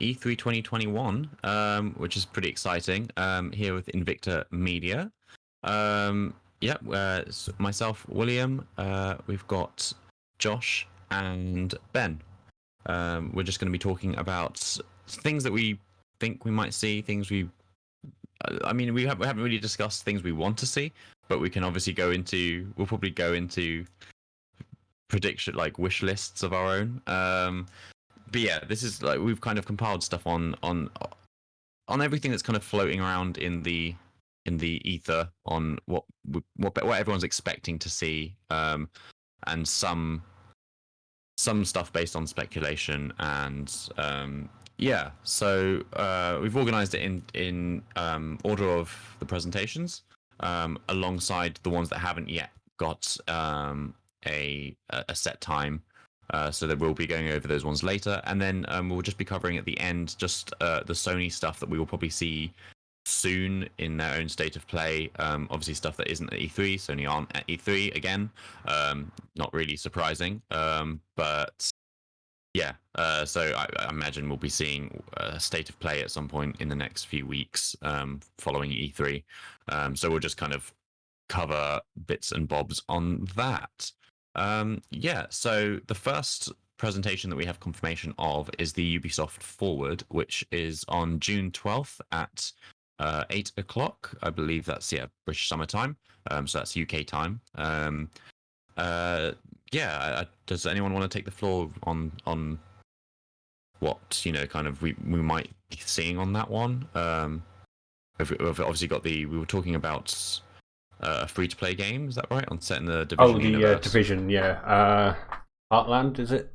E3 2021, which is pretty exciting. Here with Invicta Media. Yeah, myself, William. We've got Josh and Ben. We're just going to be talking about things that we think we might see, things we. I mean, we haven't really discussed things we want to see, but we can obviously go into. We'll probably go into prediction, like wish lists of our own. But yeah, this is like we've kind of compiled stuff on everything that's kind of floating around in the ether on what everyone's expecting to see, and some stuff based on speculation, and yeah. So we've organized it in order of the presentations, alongside the ones that haven't yet got a set time. So that we'll be going over those ones later, and then we'll just be covering at the end just the Sony stuff that we will probably see soon in their own state of play. Obviously stuff that isn't at E3. Sony aren't at E3 again. Not really surprising, but yeah. So I imagine we'll be seeing a state of play at some point in the next few weeks, following E3. So we'll just kind of cover bits and bobs on that. Yeah, so the first presentation that we have confirmation of is the Ubisoft Forward, which is on June 12th at 8 o'clock. I believe that's, British Summer Time. So that's UK time. Yeah, does anyone want to take the floor on what, kind of we might be seeing on that one? We've obviously got we were talking about a free-to-play game, is that right? On set in the Division universe. Division, yeah. Heartland, is it?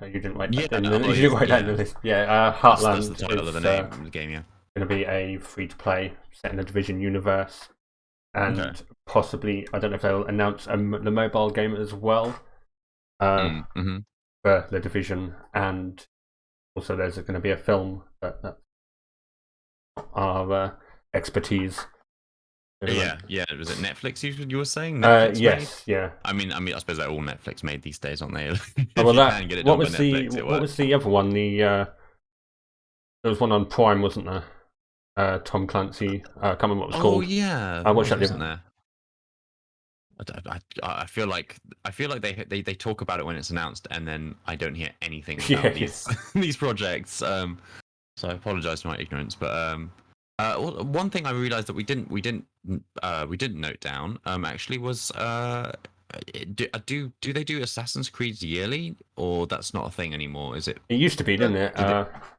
You didn't write that down. You didn't write that in the list. Yeah, Heartland. That's the title of the name of the game, yeah. Going to be a free-to-play set in the Division universe, and possibly, I don't know if they'll announce the mobile game as well for the Division, and also there's going to be a film, but that's our expertise. Yeah. Was it Netflix you were saying? Yes, yeah. I mean, I suppose they're all Netflix made these days, aren't they? What was the other one? There was one on Prime, wasn't there? Tom Clancy. I can't remember what it was called. Oh yeah, I watched that. Wasn't there? I feel like they talk about it when it's announced, and then I don't hear anything about these projects. So I apologize for my ignorance, but one thing I realized that we didn't note down actually was do they do Assassin's Creed yearly, or that's not a thing anymore? Is it? It used to be, didn't it?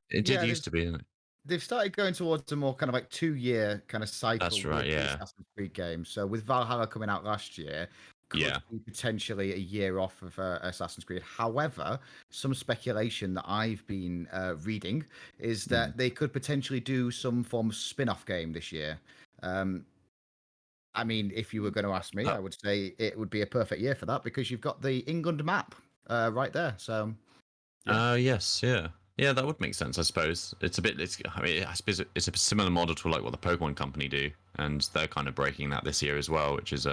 It did used to be, didn't it? They've started going towards a more kind of like 2-year kind of cycle. That's right, yeah. Assassin's Creed games. So with Valhalla coming out last year, could be potentially a year off of Assassin's Creed. However, some speculation that I've been reading is that they could potentially do some form of spin-off game this year. I mean, if you were going to ask me, I would say it would be a perfect year for that, because you've got the England map right there. So, yes, yeah. Yeah, that would make sense, I suppose. I suppose it's a similar model to like what the Pokemon Company do, and they're kind of breaking that this year as well, which is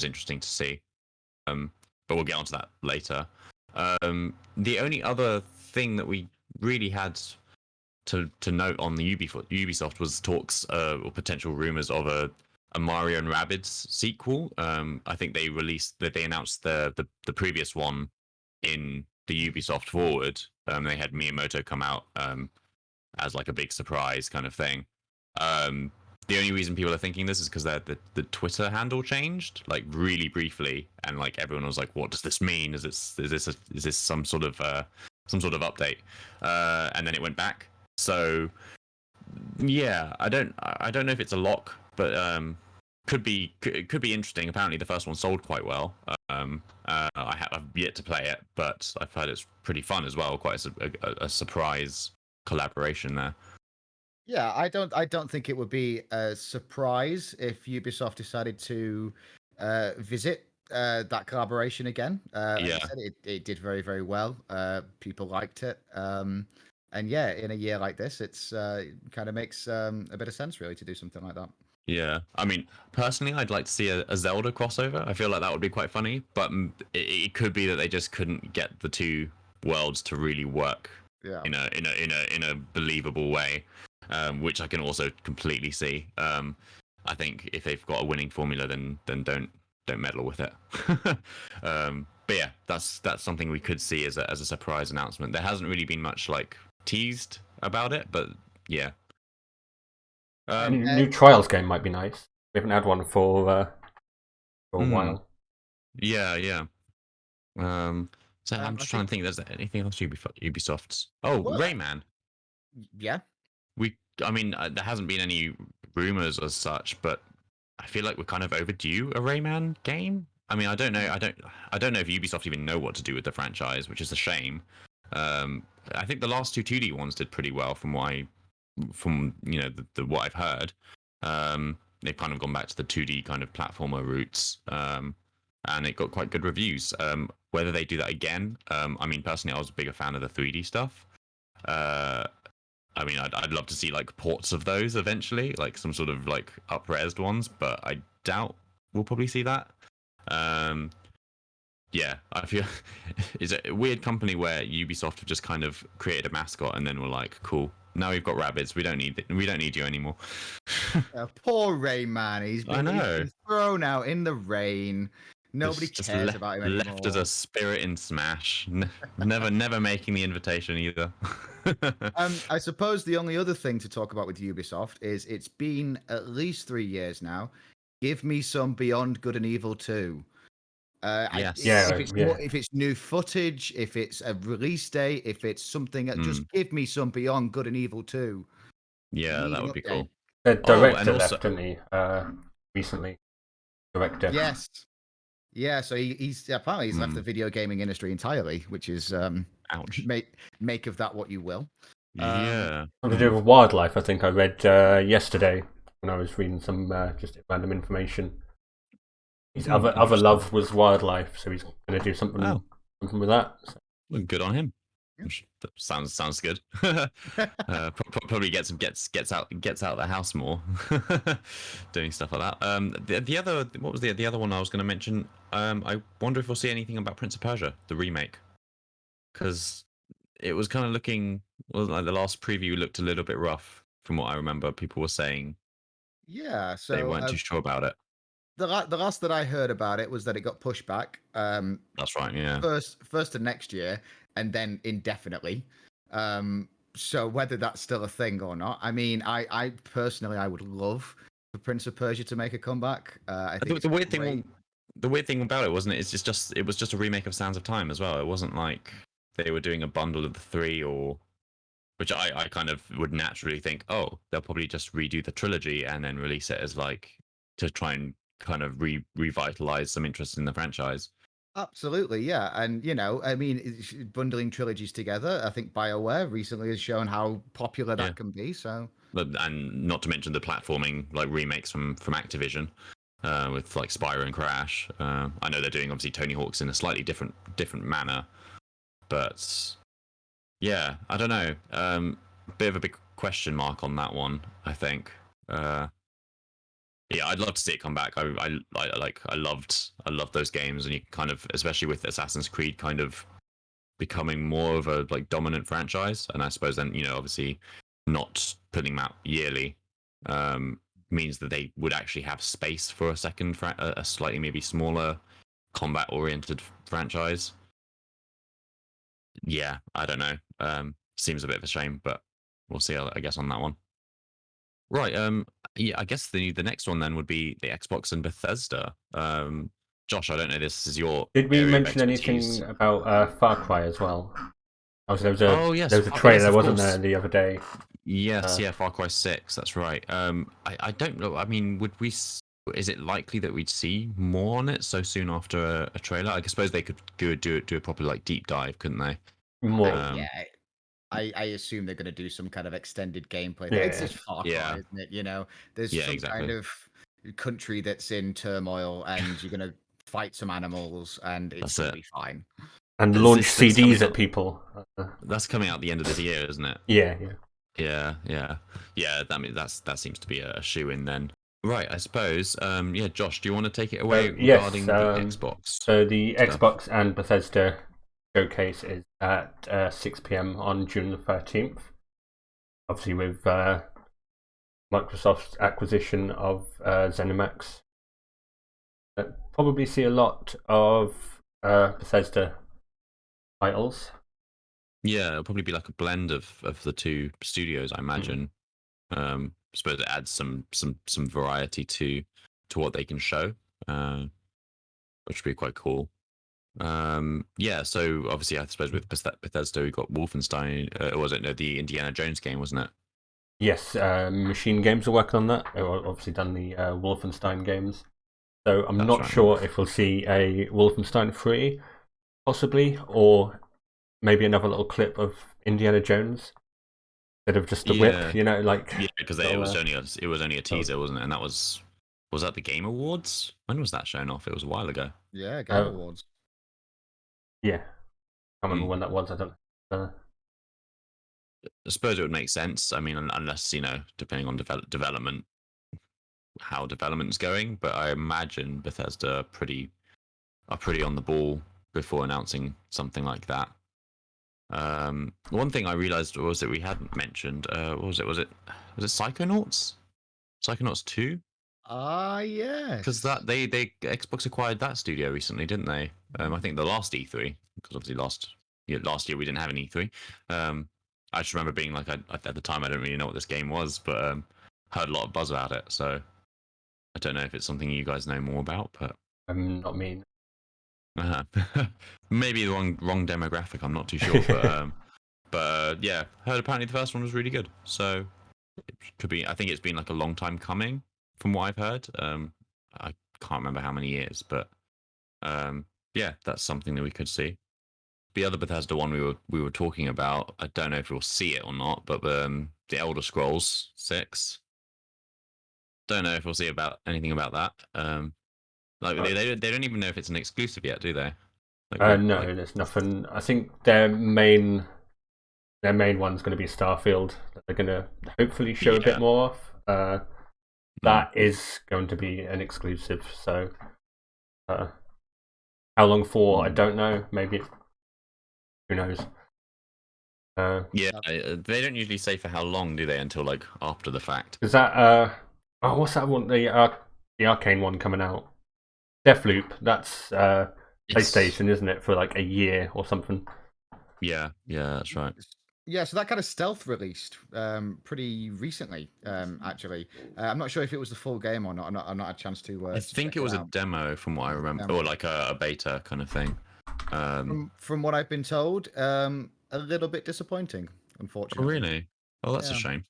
interesting to see. But we'll get onto that later. The only other thing that we really had to note on the Ubisoft was talks or potential rumors of a Mario and Rabbids sequel. I think they announced the previous one in the Ubisoft Forward. They had Miyamoto come out as like a big surprise kind of thing. The only reason people are thinking this is because the Twitter handle changed like really briefly, and like everyone was like, "What does this mean? Is this some sort of update?" And then it went back. So yeah, I don't know if it's a lock, but could be interesting. Apparently, the first one sold quite well. I've yet to play it, but I've heard it's pretty fun as well. Quite a surprise collaboration there. Yeah, I don't think it would be a surprise if Ubisoft decided to visit that collaboration again. Like I said, it did very, very well. People liked it. And yeah, in a year like this, it's kind of makes a bit of sense really to do something like that. Yeah, I mean, personally, I'd like to see a Zelda crossover. I feel like that would be quite funny, but it could be that they just couldn't get the two worlds to really work Yeah. In a believable way, which I can also completely see. I think if they've got a winning formula, then don't meddle with it. But yeah, that's something we could see as a surprise announcement. There hasn't really been much like teased about it, but yeah. A new Trials game might be nice. We haven't had one for a while. Yeah. So I'm just trying to think. There's anything else Ubisoft's? Oh, well, Rayman. Yeah. I mean, there hasn't been any rumors as such, but I feel like we're kind of overdue a Rayman game. I mean, I don't know if Ubisoft even know what to do with the franchise, which is a shame. I think the last two 2D ones did pretty well from what what I've heard. They've kind of gone back to the 2D kind of platformer roots, and it got quite good reviews. Whether they do that again, I mean, personally, I was a bigger fan of the 3D stuff. I mean, I'd love to see like ports of those eventually, like some sort of like up-resed ones, but I doubt we'll probably see that. Yeah, I feel it's a weird company where Ubisoft have just kind of created a mascot and then we're like, cool, now we've got Rabbids, we don't need you anymore. Poor Rayman, he's been thrown out in the rain. Nobody cares about him anymore. Left as a spirit in Smash. Never making the invitation either. I suppose the only other thing to talk about with Ubisoft is it's been at least 3 years now. Give me some Beyond Good and Evil 2. Yes. If it's new footage, if it's a release date, if it's something, just give me some Beyond Good and Evil 2. Yeah, that would be cool. The director left, didn't he? Recently. Director. Yes. Yeah, so he's apparently left the video gaming industry entirely, which is ouch. Make of that what you will. Yeah. Something to do with wildlife, I think I read yesterday when I was reading some just random information. His other love was wildlife, so he's going to do something with that. So. Well, good on him. That sounds good. Probably gets out of the house more, doing stuff like that. The other, what was the other one I was going to mention? I wonder if we'll see anything about Prince of Persia, the remake, because it was kind of looking. Well, like the last preview looked a little bit rough, from what I remember. People were saying, yeah, so they weren't too sure about it. The last that I heard about it was that it got pushed back. That's right. Yeah. First to next year, and then indefinitely. So whether that's still a thing or not, I mean, I personally, I would love for Prince of Persia to make a comeback. I think the weird thing about it wasn't it? It was just a remake of Sands of Time as well. It wasn't like they were doing a bundle of the three, or which I kind of would naturally think, oh, they'll probably just redo the trilogy and then release it as like to try and kind of revitalize some interest in the franchise. Absolutely, yeah. And, I mean, bundling trilogies together, I think BioWare recently has shown how popular that can be. So, and not to mention the platforming like remakes from Activision with like Spyro and Crash. I know they're doing obviously Tony Hawk's in a slightly different manner, but yeah, I don't know. Bit of a big question mark on that one, I think. Yeah, I'd love to see it come back. I loved those games, and you kind of, especially with Assassin's Creed, kind of becoming more of a like dominant franchise. And I suppose then obviously not putting them out yearly means that they would actually have space for a second, a slightly maybe smaller combat-oriented franchise. Yeah, I don't know. Seems a bit of a shame, but we'll see. I guess on that one. Right. Yeah. I guess the next one then would be the Xbox and Bethesda. Josh, I don't know. This is your. Did we mention anything about Far Cry as well? Yes. There was a trailer, wasn't there, the other day? Yes. Far Cry 6. That's right. I don't know. I mean, would we? Is it likely that we'd see more on it so soon after a trailer? I suppose they could do a proper like deep dive, couldn't they? More. Yeah. I assume they're going to do some kind of extended gameplay. Yeah. It's just Far Cry, isn't it? There's some kind of country that's in turmoil, and you're going to fight some animals, and it's going to be fine. And launch CDs at people. That's coming out the end of this year, isn't it? Yeah. That seems to be a shoe-in then. Right, I suppose. Josh, do you want to take it away regarding the Xbox? So the Xbox and Bethesda showcase is at 6 p.m. on June the 13th. Obviously, with Microsoft's acquisition of ZeniMax, probably see a lot of Bethesda titles. Yeah, it'll probably be like a blend of the two studios, I imagine. I suppose it adds some variety to what they can show, which would be quite cool. Yeah, so obviously, I suppose with Bethesda, we got Wolfenstein. Or was it the Indiana Jones game, wasn't it? Yes, Machine Games are working on that. They've obviously done the Wolfenstein games. So I'm not sure if we'll see a Wolfenstein 3, possibly, or maybe another little clip of Indiana Jones instead of just the whip. Yeah, because it was only a teaser, wasn't it? And that was that the Game Awards? When was that shown off? It was a while ago. Yeah, Game Awards. Yeah, I can't remember when that was. I don't know. I suppose it would make sense. I mean, unless depending on development, how development's going. But I imagine Bethesda are pretty on the ball before announcing something like that. One thing I realized was that we hadn't mentioned. What was it? Was it Psychonauts? Psychonauts 2? Yes. Because they Xbox acquired that studio recently, didn't they? I think the last E3, because obviously last year we didn't have an E3. I just remember being like, at the time I didn't really know what this game was, but heard a lot of buzz about it. So I don't know if it's something you guys know more about, but not me. Maybe the wrong demographic. I'm not too sure, but yeah, heard apparently the first one was really good. So it could be. I think it's been like a long time coming, from what I've heard. I can't remember how many years, but yeah, that's something that we could see. The other Bethesda one we were talking about, I don't know if we'll see it or not, but the Elder Scrolls 6. Don't know if we'll see anything about that. They don't even know if it's an exclusive yet, do they? No, there's nothing. I think their main one's going to be Starfield. That they're going to hopefully show a bit more of. That is going to be an exclusive. So, how long for? I don't know. Maybe. Who knows? Yeah, they don't usually say for how long, do they? Until like after the fact. Is that what's that one? The Arcane one coming out. Deathloop. That's PlayStation, isn't it? For like a year or something. Yeah, that's right. Yeah, so that kind of stealth released pretty recently, actually. I'm not sure if it was the full game or not. I'm not had a chance to. I think it was a demo, from what I remember, or like a beta kind of thing. From what I've been told, a little bit disappointing, unfortunately. Oh, really? Oh, that's a shame.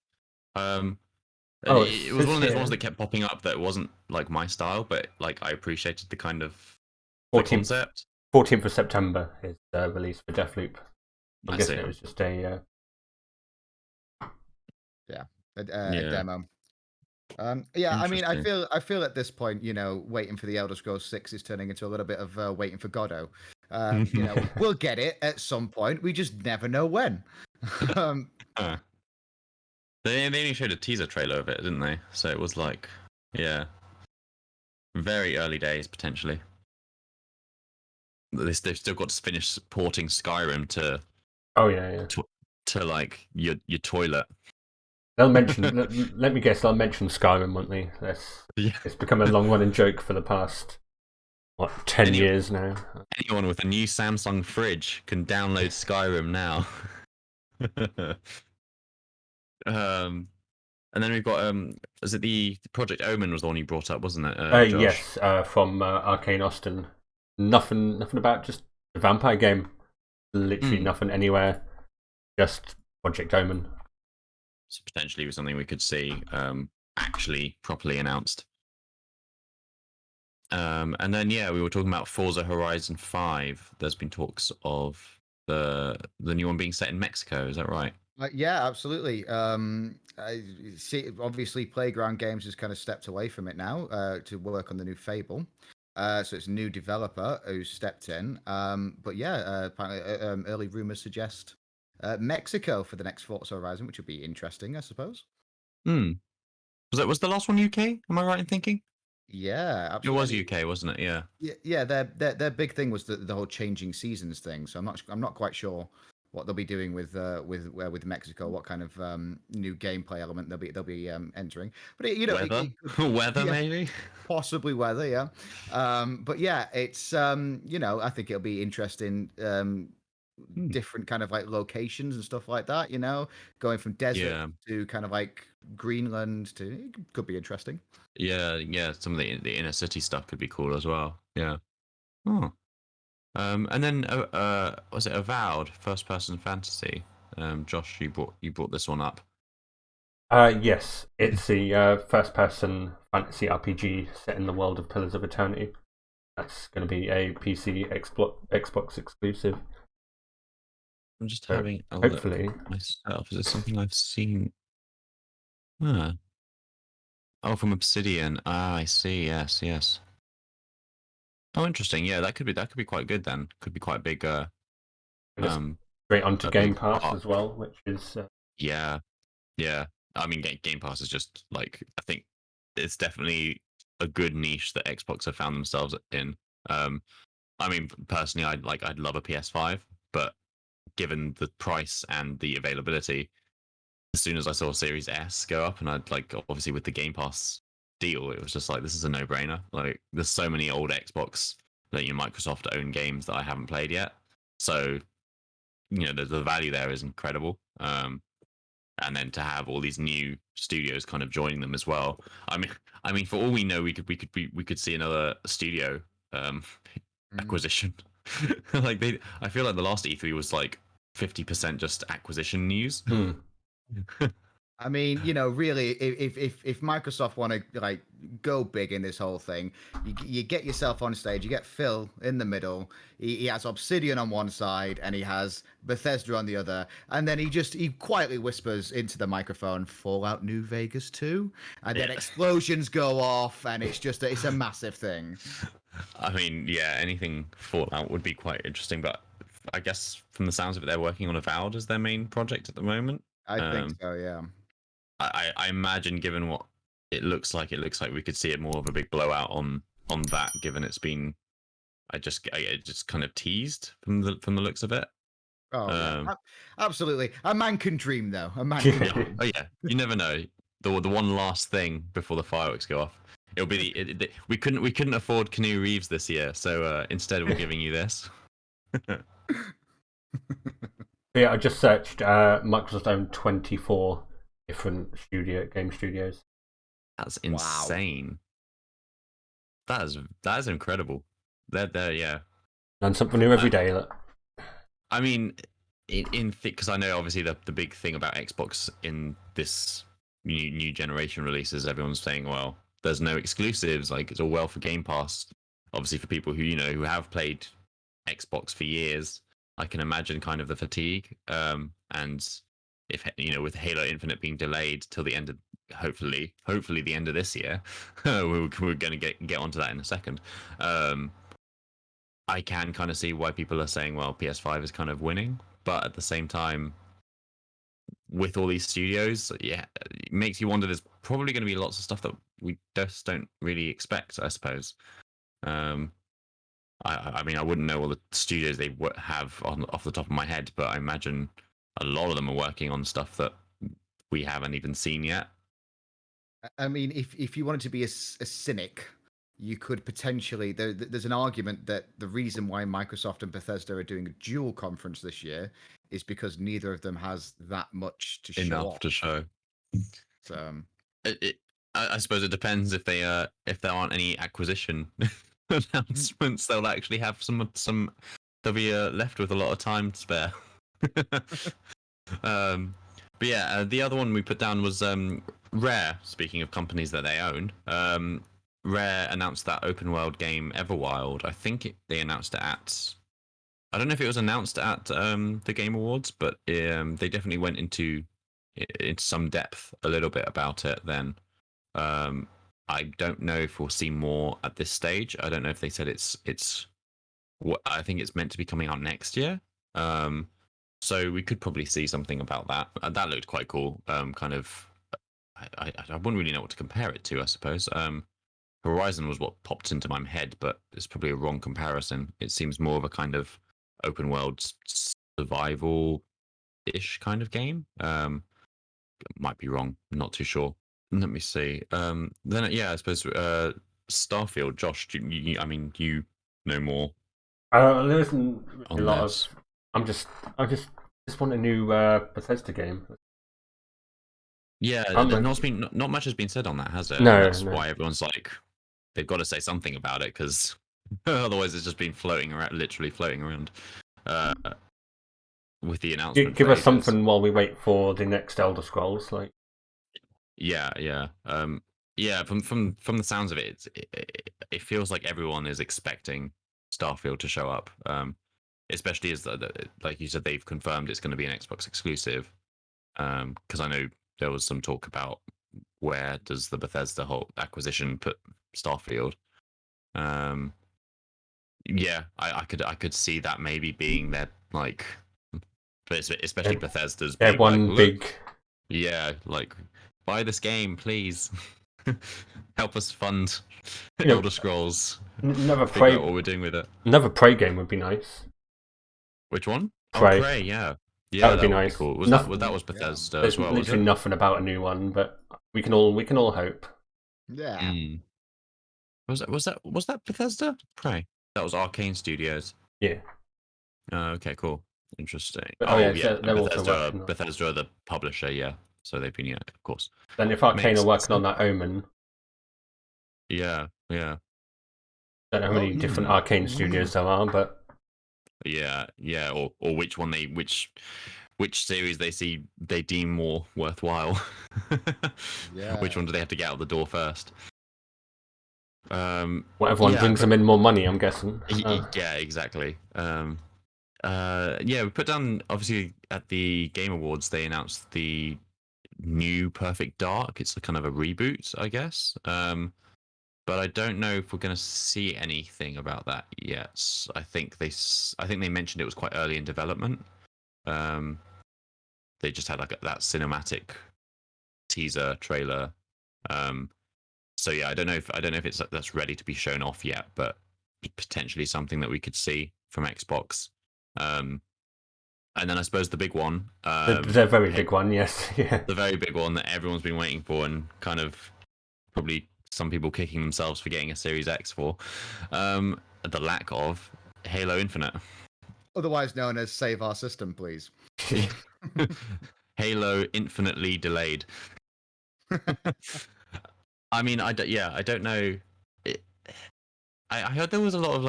It was one of those ones that kept popping up that wasn't like my style, but like I appreciated the kind of the concept. 14th of September is release for Deathloop. I'm guessing it was just a demo. I mean, I feel at this point, waiting for the Elder Scrolls 6 is turning into a little bit of waiting for Godot. We'll get it at some point. We just never know when. They only showed a teaser trailer of it, didn't they? So it was like, very early days potentially. They've still got to finish porting Skyrim to. Oh yeah. To like your toilet. They'll mention. let me guess. They'll mention Skyrim, won't they? It's become a long-running joke for the past 10 years now. Anyone with a new Samsung fridge can download Skyrim now. And then we've got is it the Project Omen was the one you brought up, wasn't it? Josh? Yes, from Arcane Austin. Nothing about just a vampire game. Literally nothing anywhere. Just Project Omen. So potentially something we could see actually properly announced. And then we were talking about Forza Horizon 5. There's been talks of the new one being set in Mexico. Is that right? Yeah, absolutely. I see. Obviously, Playground Games has kind of stepped away from it now to work on the new Fable. So it's a new developer who's stepped in. But apparently, early rumors suggest Mexico for the next Forza Horizon, which would be interesting, I suppose. Was the last one UK? Am I right in thinking? Yeah, It was absolutely. UK, wasn't it? Yeah. Yeah. Their big thing was the whole changing seasons thing. So I'm not quite sure what they'll be doing with Mexico. What kind of new gameplay element they'll be entering. But Weather, it could, weather yeah, maybe. possibly weather. Yeah. But yeah, it's I think it'll be interesting. Hmm. Different kind of like locations and stuff like that. Going from desert Yeah, to kind of like Greenland to it could be interesting. yeah. Some of the inner city stuff could be cool as well. Yeah. Oh. And then was it Avowed, first person fantasy? Josh, you brought this one up. Yes, it's the first-person fantasy RPG set in the world of Pillars of Eternity. That's going to be a PC Xbox exclusive. I'm just So having a look hopefully, myself. Is it something I've seen? Huh. Oh, from Obsidian. Ah, I see. Yes, yes. Oh, interesting. Yeah, that could be quite good then. Could be quite a big and it's um straight onto a Game big Pass part. as well, which is Yeah, yeah. I mean, Game Pass is just like I think it's definitely a good niche that Xbox have found themselves in. Um, I mean, personally, I'd love a PS5, but given the price and the availability, as soon as I saw Series S go up, and I'd like obviously with the Game Pass deal, it was just like this is a no-brainer. Like, there's so many old Xbox that Microsoft own games that I haven't played yet, so the value there is incredible. And then to have all these new studios kind of joining them as well. I mean, for all we know, we could see another studio um, Mm. acquisition. I feel like the last E3 was like 50% just acquisition news. I mean, really, if Microsoft want to like go big in this whole thing, you get yourself on stage. You get Phil in the middle. He has Obsidian on one side, and he has Bethesda on the other. And then he quietly whispers into the microphone, "Fallout New Vegas 2," and then Yeah. explosions go off, and it's a massive thing. I mean, yeah, anything Fallout would be quite interesting, but I guess from the sounds of it, they're working on Avowed as their main project at the moment. I think Um, so. Yeah. I imagine, given what it looks like we could see it more of a big blowout on that, given it's been I just kind of teased from the looks of it. Oh yeah. Um, Absolutely. A man can dream, though. A man can yeah, dream. oh yeah, you never know. The one last thing before the fireworks go off, it'll be we couldn't afford Canoe Reeves this year, so instead we're giving you this. yeah. I just searched Microsoft owned 24 different game studios. That's Wow. insane. That is incredible. They're yeah. And something new every day. Look. I mean, in because I know obviously the big thing about Xbox in this new generation releases, everyone's saying, well, there's no exclusives. Like, it's all well for Game Pass. Obviously, for people who have played Xbox for years, I can imagine kind of the fatigue. And if with Halo Infinite being delayed till the end of hopefully the end of this year, we're going to get onto that in a second. I can kind of see why people are saying, well, PS5 is kind of winning, but at the same time, with all these studios, yeah, it makes you wonder. There's probably going to be lots of stuff that we just don't really expect, I suppose. Um, I mean, I wouldn't know all the studios they have off the top of my head, but I imagine a lot of them are working on stuff that we haven't even seen yet. I mean, if you wanted to be a cynic, you could potentially. There's an argument that the reason why Microsoft and Bethesda are doing a dual conference this year is because neither of them has that much to show Enough off. to show. So, I suppose it depends if there aren't any acquisition announcements, they'll actually have some they'll be left with a lot of time to spare. But yeah, the other one we put down was Rare. Speaking of companies that they own, Rare announced that open world game Everwild. I think they announced it at. I don't know if it was announced at the Game Awards, but they definitely went into some depth a little bit about it then. I don't know if we'll see more at this stage. I don't know if they said it's what I think it's meant to be coming out next year. So we could probably see something about that. That looked quite cool. Kind of, I wouldn't really know what to compare it to, I suppose. Horizon was what popped into my head, but it's probably a wrong comparison. It seems more of a kind of open world survival-ish kind of game. Might be wrong. Not too sure. Let me see. Then yeah, I suppose Starfield. Josh, I mean, you know more. There isn't a lot this. of. I just want a new Bethesda game. Yeah, not much has been said on that, has it? No, and that's no. why everyone's like, they've got to say something about it because otherwise it's just been floating around, literally floating around. With the announcement, give us something while we wait for the next Elder Scrolls. Like, yeah. From the sounds of it, it feels like everyone is expecting Starfield to show up. Especially as like you said, they've confirmed it's going to be an Xbox exclusive. Because I know there was some talk about where does the Bethesda whole acquisition put Starfield. Yeah, I could see that maybe being their like, but especially Bethesda's big, one like, big. Yeah, like buy this game, please. Help us fund Elder Scrolls. Another Figure out what we're doing with it. Another Prey game would be nice. Which one? Prey. Oh, Prey, yeah. Yeah, that would be nice. Cool. That was Bethesda as well? There's literally nothing about a new one, but we can all hope. Yeah. Mm. Was that Bethesda? Prey. That was Arcane Studios. Yeah. Okay, cool. Interesting. But, yeah. Bethesda are the publisher, yeah. So they've been, of course. Then if Arcane are working on that Omen. Yeah. Don't know how many different Arcane studios there are, but yeah, or which one which series they deem more worthwhile. Yeah. Which one do they have to get out the door first? Whatever one brings them in more money, I'm guessing. Yeah, exactly. We put down, obviously at the Game Awards they announced the new Perfect Dark. It's a kind of a reboot, I guess. But I don't know if we're going to see anything about that yet. I think they mentioned it was quite early in development. They just had like that cinematic teaser trailer. So yeah, I don't know if that's ready to be shown off yet, but potentially something that we could see from Xbox. And then I suppose the big one, the very big one, yes, yeah, the very big one that everyone's been waiting for, and kind of probably some people kicking themselves for getting a Series X for, the lack of Halo Infinite, otherwise known as Save Our System, please. Halo Infinitely delayed. I mean, I don't know. I heard there was a lot of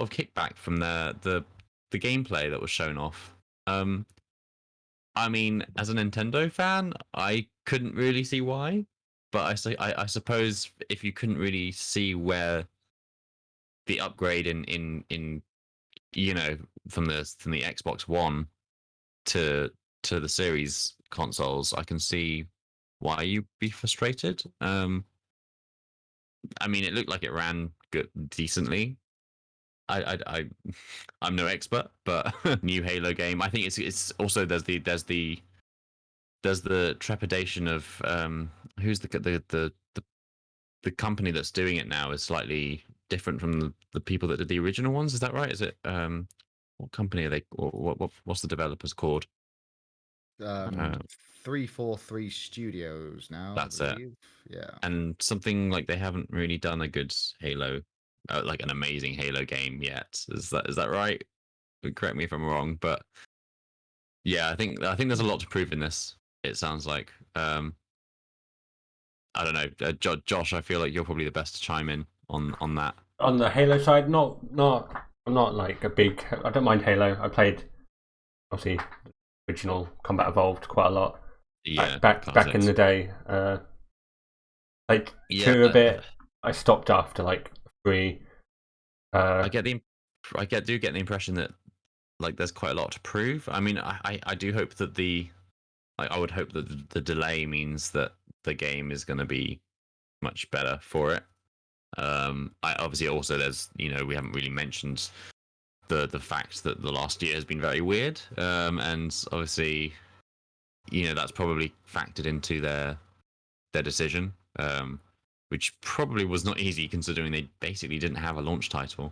kickback from the gameplay that was shown off. I mean, as a Nintendo fan, I couldn't really see why, but I suppose if you couldn't really see where the upgrade in from the Xbox One to the Series consoles, I can see why you'd be frustrated. I mean, it looked like it ran decently. I'm no expert, but new Halo game. I think it's also there's the trepidation of who's the company that's doing it now is slightly different from the people that did the original ones. Is that right? Is it what company are they? Or what's the developers called? 343 Studios now. That's it. Yeah. And something like they haven't really done a good Halo, like an amazing Halo game yet. Is that right? Correct me if I'm wrong, but yeah, I think there's a lot to prove in this. It sounds like. I don't know, Josh. I feel like you're probably the best to chime in on that. On the Halo side, I'm not like a big. I don't mind Halo. I played obviously original Combat Evolved quite a lot. Yeah, back in the day. Like 2 a bit. I stopped after like 3. I do get the impression that like there's quite a lot to prove. I mean, I do hope that I would hope that the delay means that the game is going to be much better for it. I obviously also there's we haven't really mentioned the fact that the last year has been very weird, and obviously that's probably factored into their decision. which probably was not easy considering they basically didn't have a launch title.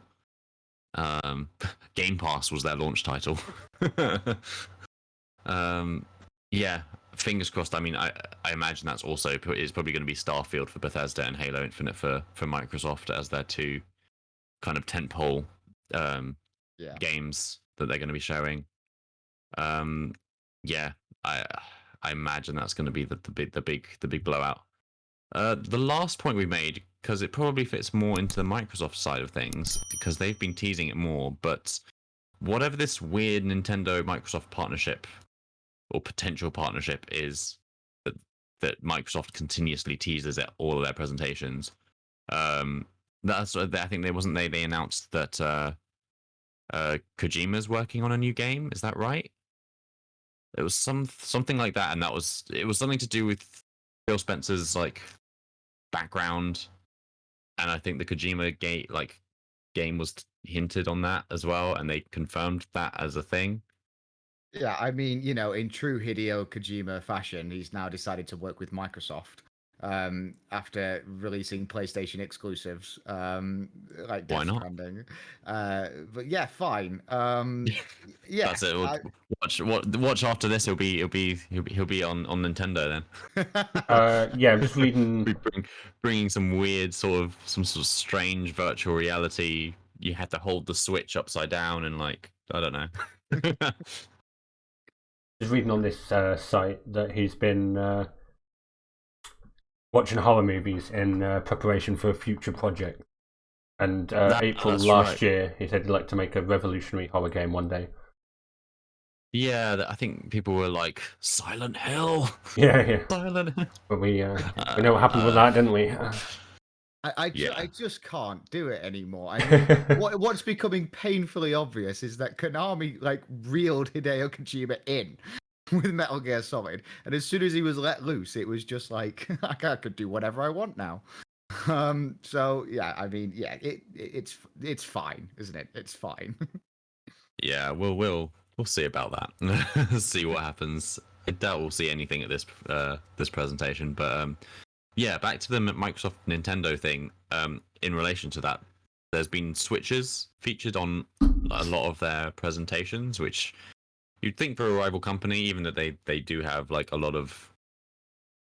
Game Pass was their launch title. Yeah, fingers crossed. I mean, I imagine that's also is probably going to be Starfield for Bethesda and Halo Infinite for Microsoft as their two kind of tentpole games that they're going to be showing. Yeah, I imagine that's going to be the big blowout. The last point we made, because it probably fits more into the Microsoft side of things, because they've been teasing it more, but whatever this weird Nintendo Microsoft partnership or potential partnership is that Microsoft continuously teases at all of their presentations. That's I think they announced that Kojima's working on a new game. Is that right? It was something like that, and it was something to do with Phil Spencer's like background, and I think the Kojima game was hinted on that as well, and they confirmed that as a thing. Yeah, I mean, in true Hideo Kojima fashion, he's now decided to work with Microsoft after releasing PlayStation exclusives, like Death Stranding. But yeah, fine. Yeah, that's it. Watch after this. He'll be on Nintendo then. Yeah, I'm just reading. Bringing some sort of strange virtual reality. You had to hold the Switch upside down and I don't know. Just reading on this site that he's been watching horror movies in preparation for a future project. And April last year, he said he'd like to make a revolutionary horror game one day. Yeah, I think people were like, Silent Hill. Yeah. Silent Hill. But we know what happened with that, didn't we? I just can't do it anymore. I mean, what's becoming painfully obvious is that Konami reeled Hideo Kojima in with Metal Gear Solid, and as soon as he was let loose, it was just like I could do whatever I want now. So yeah, I mean, yeah, it's fine, isn't it? It's fine. Yeah, we'll see about that. See what happens. I doubt we'll see anything at this presentation, but yeah, back to the Microsoft Nintendo thing. In relation to that, there's been Switches featured on a lot of their presentations, which you'd think for a rival company, even that they do have a lot of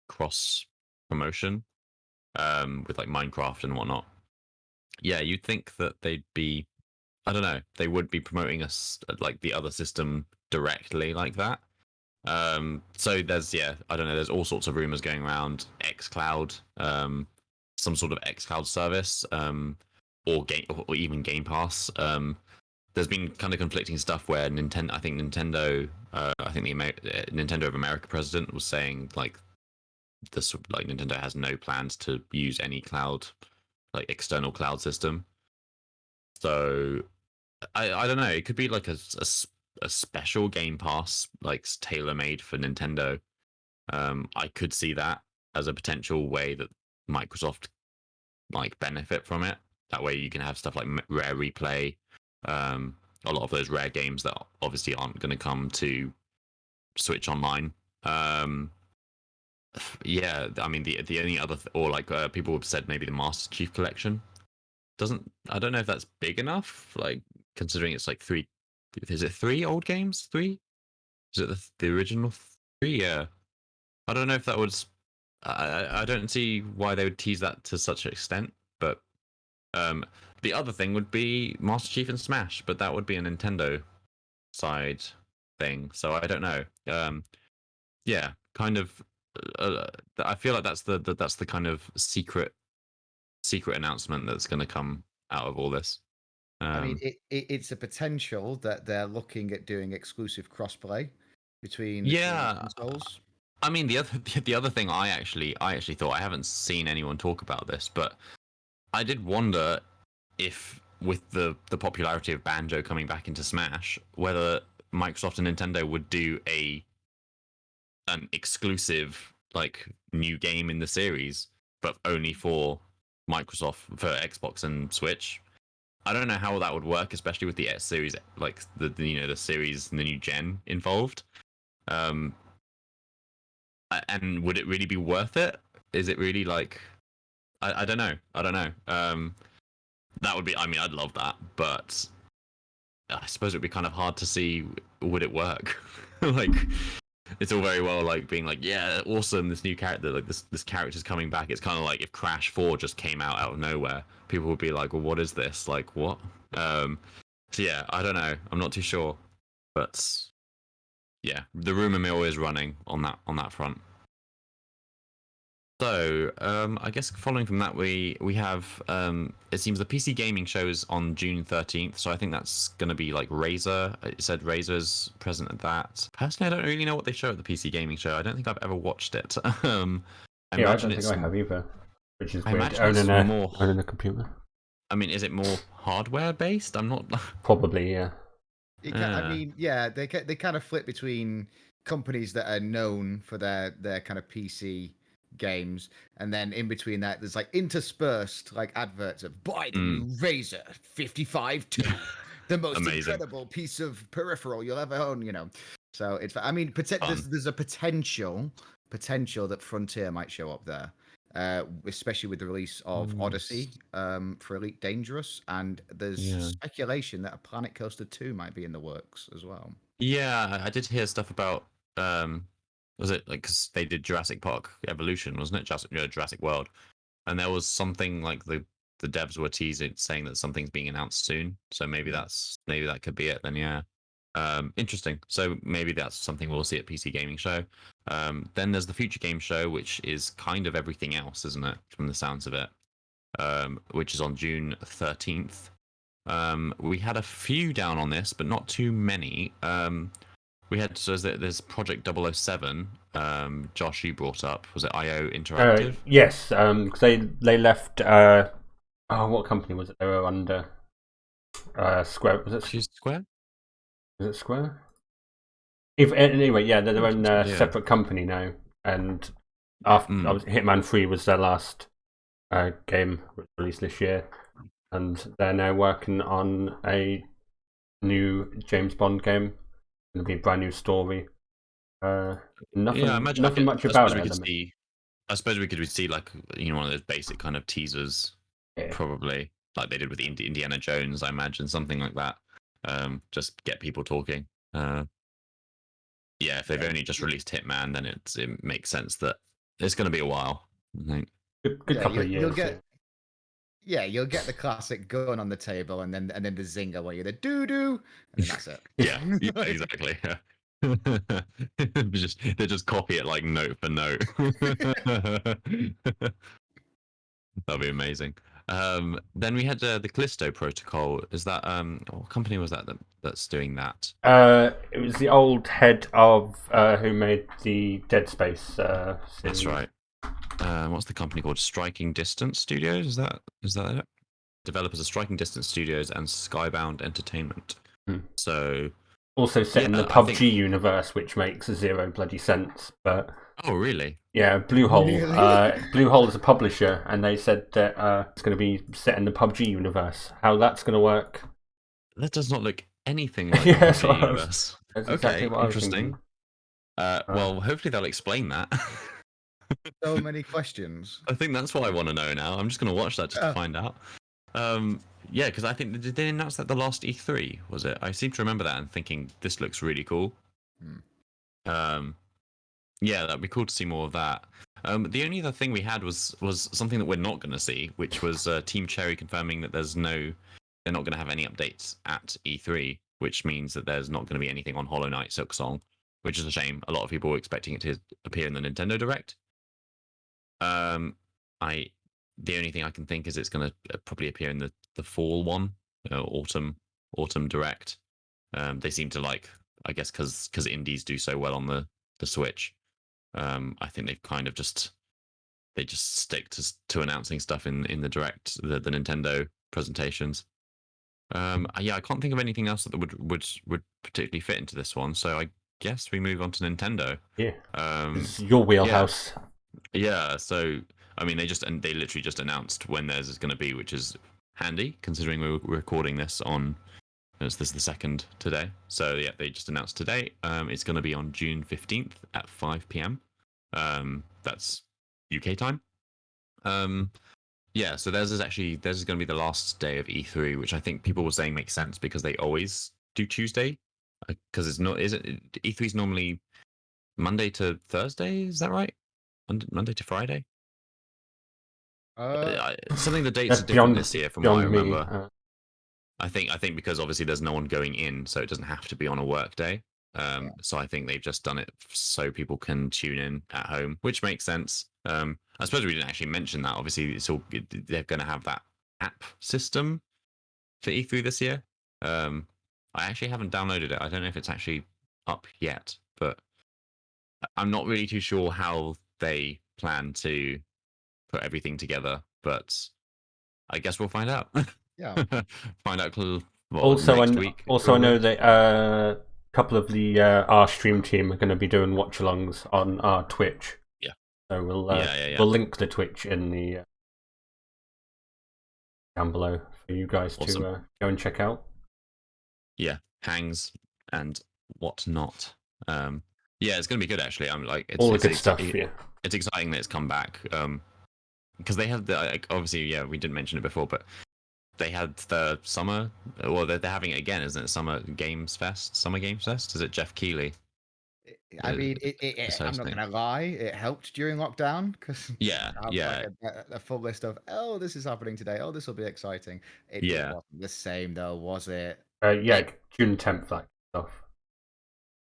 cross promotion with Minecraft and whatnot. Yeah, you'd think that they'd be, I don't know, they would be promoting us the other system directly like that. So there's I don't know, there's all sorts of rumors going around xCloud, some sort of xCloud service, or even Game Pass. There's been kind of conflicting stuff where Nintendo, I think the Nintendo of America president was saying Nintendo has no plans to use any cloud, external cloud system. So I don't know, it could be a special Game Pass, tailor made for Nintendo. I could see that as a potential way that Microsoft benefit from it. That way you can have stuff like Rare Replay, a lot of those Rare games that obviously aren't going to come to Switch Online. Yeah, I mean the only other people have said maybe the Master Chief Collection I don't know if that's big enough, considering it's three. Is it 3 old games? 3? Is it the original 3? Yeah. I don't know if that was. I don't see why they would tease that to such an extent. But the other thing would be Master Chief and Smash, but that would be a Nintendo side thing. So I don't know. Yeah, kind of. I feel like that's the kind of secret announcement that's going to come out of all this. I mean, it's a potential that they're looking at doing exclusive crossplay between the consoles. I mean, the other thing I actually thought, I haven't seen anyone talk about this, but I did wonder if with the popularity of Banjo coming back into Smash, whether Microsoft and Nintendo would do an exclusive new game in the series, but only for Microsoft, for Xbox and Switch. I don't know how that would work, especially with the S series, the series and the new gen involved. And would it really be worth it? Is it really I don't know. I don't know. That would be. I mean, I'd love that, but I suppose it'd be kind of hard to see would it work. Like, it's all very well like being like, yeah, awesome, this new character, like this character's coming back. It's kind of like if Crash 4 just came out of nowhere, people would be like, well, what is this? Like, what? So yeah, I don't know. I'm not too sure, but yeah, the rumor mill is running on that front. So, I guess following from that, we have it seems the PC gaming show is on June 13th, so I think that's going to be like Razer. It said Razer's present at that. Personally, I don't really know what they show at the PC gaming show. I don't think I've ever watched it. I don't think I have either, which is I weird. imagine it's more owning a computer. I mean, is it more hardware based? I'm not. Probably, yeah. I mean, yeah, they kind of flip between companies that are known for their kind of PC games, and then in between that, there's like interspersed like adverts of buy the new Razer 55 II, the most incredible piece of peripheral you'll ever own. You know, so it's. I mean, there's a potential that Frontier might show up there. Especially with the release of Odyssey for Elite Dangerous, and there's speculation that a Planet Coaster 2 might be in the works as well. Yeah, I did hear stuff about was it like because they did Jurassic Park Evolution, wasn't it? Jurassic World, and there was something like the devs were teasing, saying that something's being announced soon. So maybe that could be it. Then yeah, interesting. So maybe that's something we'll see at PC Gaming Show. Then there's the Future Game Show, which is kind of everything else, isn't it? From the sounds of it, which is on June 13th. We had a few down on this, but not too many. We had there's Project 007. Josh, you brought up. Was it IO Interactive? Yes, because they left. What company was it? They were under Square. Was it Square? Was it Square? Anyway, yeah, they're their own separate company now. And after Hitman 3 was their last game released this year, and they're now working on a new James Bond game. It'll be a brand new story. Nothing much about it. I suppose we could see like one of those basic kind of teasers, probably like they did with Indiana Jones. I imagine something like that. Just get people talking. Yeah, if they've only just released Hitman, then it makes sense that it's going to be a while. I think. Good couple of years. You'll get the classic gun on the table, and then the zinger where you're the doo-doo, and that's it. yeah, exactly. Yeah. They just copy it like note for note. That'd be amazing. Then we had the Callisto Protocol. Is that what company was that's doing that? It was the old head of who made the Dead Space series. That's right. What's the company called? Striking Distance Studios? Is that it? Developers are Striking Distance Studios and Skybound Entertainment. So also set in the PUBG universe, which makes zero bloody sense. But oh, really? Yeah, Bluehole. Really? Bluehole is a publisher, and they said that it's going to be set in the PUBG universe. How that's going to work? That does not look anything like the PUBG universe. That's exactly what interesting. Well, hopefully they'll explain that. So many questions. I think that's what I want to know now. I'm just going to watch that just to find out. Yeah, because I think did they announce that the last E3 was it? I seem to remember that and thinking this looks really cool. Yeah, that'd be cool to see more of that. The only other thing we had was something that we're not going to see, which was Team Cherry confirming that they're not going to have any updates at E3, which means that there's not going to be anything on Hollow Knight Silksong, which is a shame. A lot of people were expecting it to appear in the Nintendo Direct. The only thing I can think is it's going to probably appear in the fall one, autumn Direct. They seem to like, I guess, because indies do so well on the Switch. I think they've kind of just stick to announcing stuff in the Direct, the Nintendo presentations. Yeah, I can't think of anything else that would particularly fit into this one. So I guess we move on to Nintendo. Yeah. It's your wheelhouse. Yeah. So I mean, they literally just announced when theirs is going to be, which is handy considering we're recording this on. This is the 2nd today. So yeah, they just announced today. It's going to be on June 15th at 5 p.m. That's UK time. Yeah, so theirs is going to be the last day of E3, which I think people were saying makes sense because they always do Tuesday. Because it's not, is it E3 is normally Monday to Thursday? Is that right? Monday to Friday? Something the dates That's are different beyond this year, from what I me. remember. I think because obviously there's no one going in, so it doesn't have to be on a work day. So I think they've just done it so people can tune in at home, which makes sense. I suppose we didn't actually mention that. Obviously, they're going to have that app system for E3 this year. I actually haven't downloaded it. I don't know if it's actually up yet, but I'm not really too sure how they plan to put everything together. But I guess we'll find out. Yeah. Find out Also, next week. I know that a couple of the our stream team are going to be doing watch-alongs on our Twitch. Yeah. So we'll link the Twitch in the down below for you guys to go and check out. Yeah, hangs and whatnot. Yeah, it's going to be good actually. I'm like, all the good stuff. Yeah, it's exciting that it's come back. Because they had obviously, yeah, we didn't mention it before, but they had the summer. Well, they're having it again, isn't it? Summer Games Fest. Is it Jeff Keighley? I mean, I'm not gonna lie, it helped during lockdown because like a full list of this is happening today. Oh, this will be exciting. It wasn't the same though, was it? June 10th, that stuff.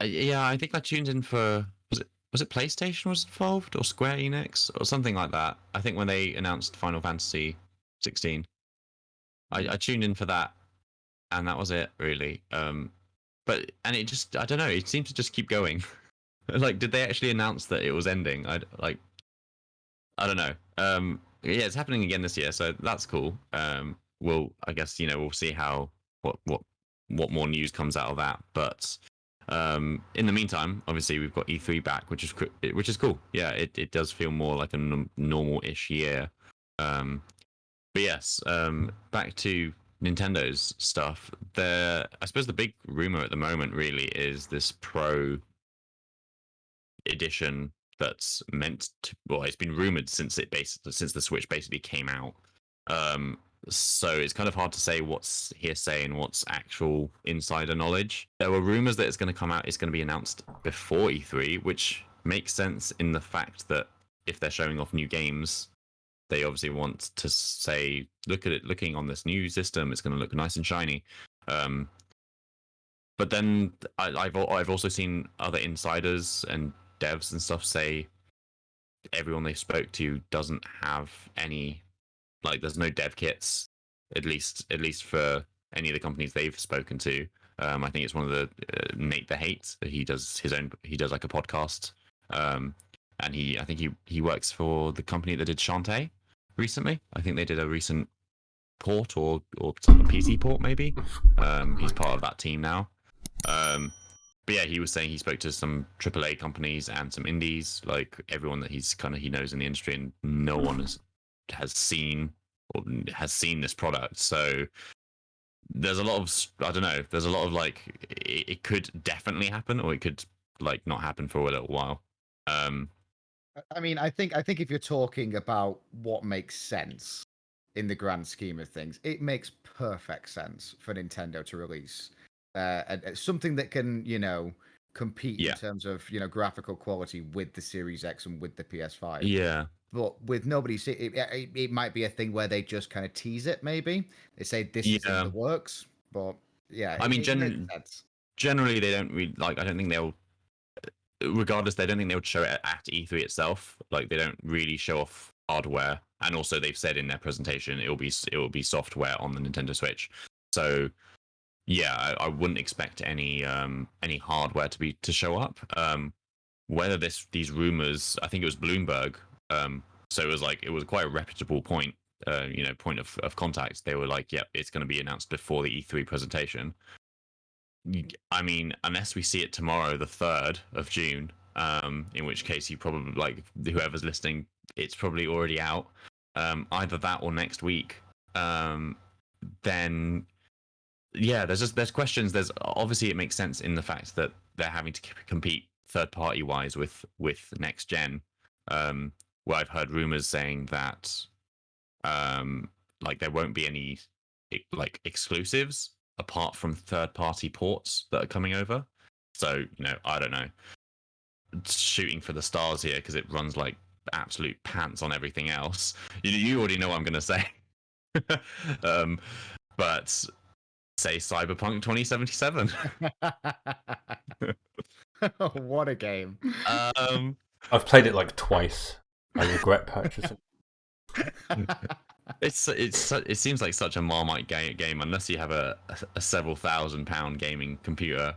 Yeah, I think I tuned in for was it PlayStation was involved or Square Enix or something like that. I think when they announced Final Fantasy 16, I tuned in for that, and that was it really. But it just, I don't know, it seems to just keep going. Like, did they actually announce that it was ending? I don't know. Yeah, it's happening again this year, so that's cool. I guess we'll see how what more news comes out of that. But in the meantime, obviously we've got E3 back, which is cool. Yeah, it does feel more like a normal-ish year. But yes, back to Nintendo's stuff. I suppose the big rumor at the moment really is this Pro edition that's meant to. Well, it's been rumored since the Switch basically came out. So it's kind of hard to say what's hearsay and what's actual insider knowledge. There were rumors that it's going to come out. It's going to be announced before E3, which makes sense in the fact that if they're showing off new games, they obviously want to say, look at it, looking on this new system, it's going to look nice and shiny. But then I've also seen other insiders and devs and stuff say everyone they spoke to doesn't have any, like, there's no dev kits, at least for any of the companies they've spoken to. I think it's one of the Nate the Hate. He does like a podcast, and I think he works for the company that did Shantae recently. I think they did a recent port or a PC port maybe. He's part of that team now. But yeah, he was saying he spoke to some AAA companies and some indies, like everyone that he knows in the industry, and no one has seen this product. So there's a lot of, I don't know, there's a lot of like it could definitely happen, or it could like not happen for a little while. I mean, I think if you're talking about what makes sense in the grand scheme of things, it makes perfect sense for Nintendo to release something that can, compete in terms of, graphical quality with the Series X and with the PS5. Yeah. But with nobody, it might be a thing where they just kind of tease it. Maybe they say this is in the works, but yeah. I mean, generally they don't really like. I don't think they'll. Regardless, they don't think they would show it at E3 itself. Like, they don't really show off hardware, and also they've said in their presentation it will be software on the Nintendo Switch. So yeah, I wouldn't expect any hardware to show up. Whether these rumors, I think it was Bloomberg. So it was quite a reputable point of contact. They were like, yep, it's going to be announced before the E3 presentation. I mean, unless we see it tomorrow, the 3rd of June, in which case you probably, like, whoever's listening, it's probably already out. Either that or next week. Then yeah, there's questions. There's obviously, it makes sense in the fact that they're having to compete third party wise with next gen. Where I've heard rumors saying that Like there won't be any like exclusives apart from third-party ports that are coming over. So I don't know, shooting for the stars here because it runs like absolute pants on everything else. You already know what I'm gonna say. But say Cyberpunk 2077. What a game! I've played it like twice. I regret purchasing. It seems like such a Marmite game unless you have a several £1,000 gaming computer.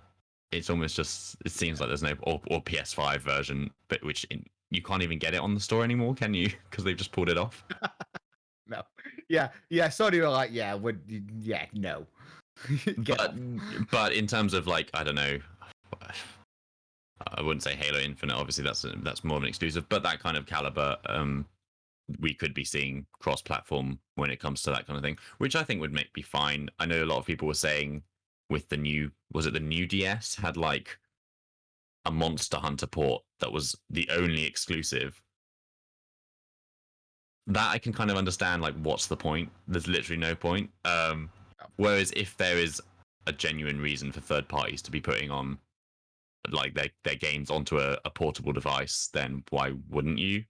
It's almost just, it seems like there's no, or PS5 version, but you can't even get it on the store anymore, can you? Because they've just pulled it off. No. Yeah. Sony were like, no. But in terms of like, I don't know, I wouldn't say Halo Infinite. Obviously, that's more of an exclusive, but that kind of caliber, we could be seeing cross-platform when it comes to that kind of thing, which I think would be fine. I know a lot of people were saying with the new DS had like a Monster Hunter port that was the only exclusive. That I can kind of understand. Like, what's the point? There's literally no point. Whereas if there is a genuine reason for third parties to be putting on like their games onto a portable device, then why wouldn't you?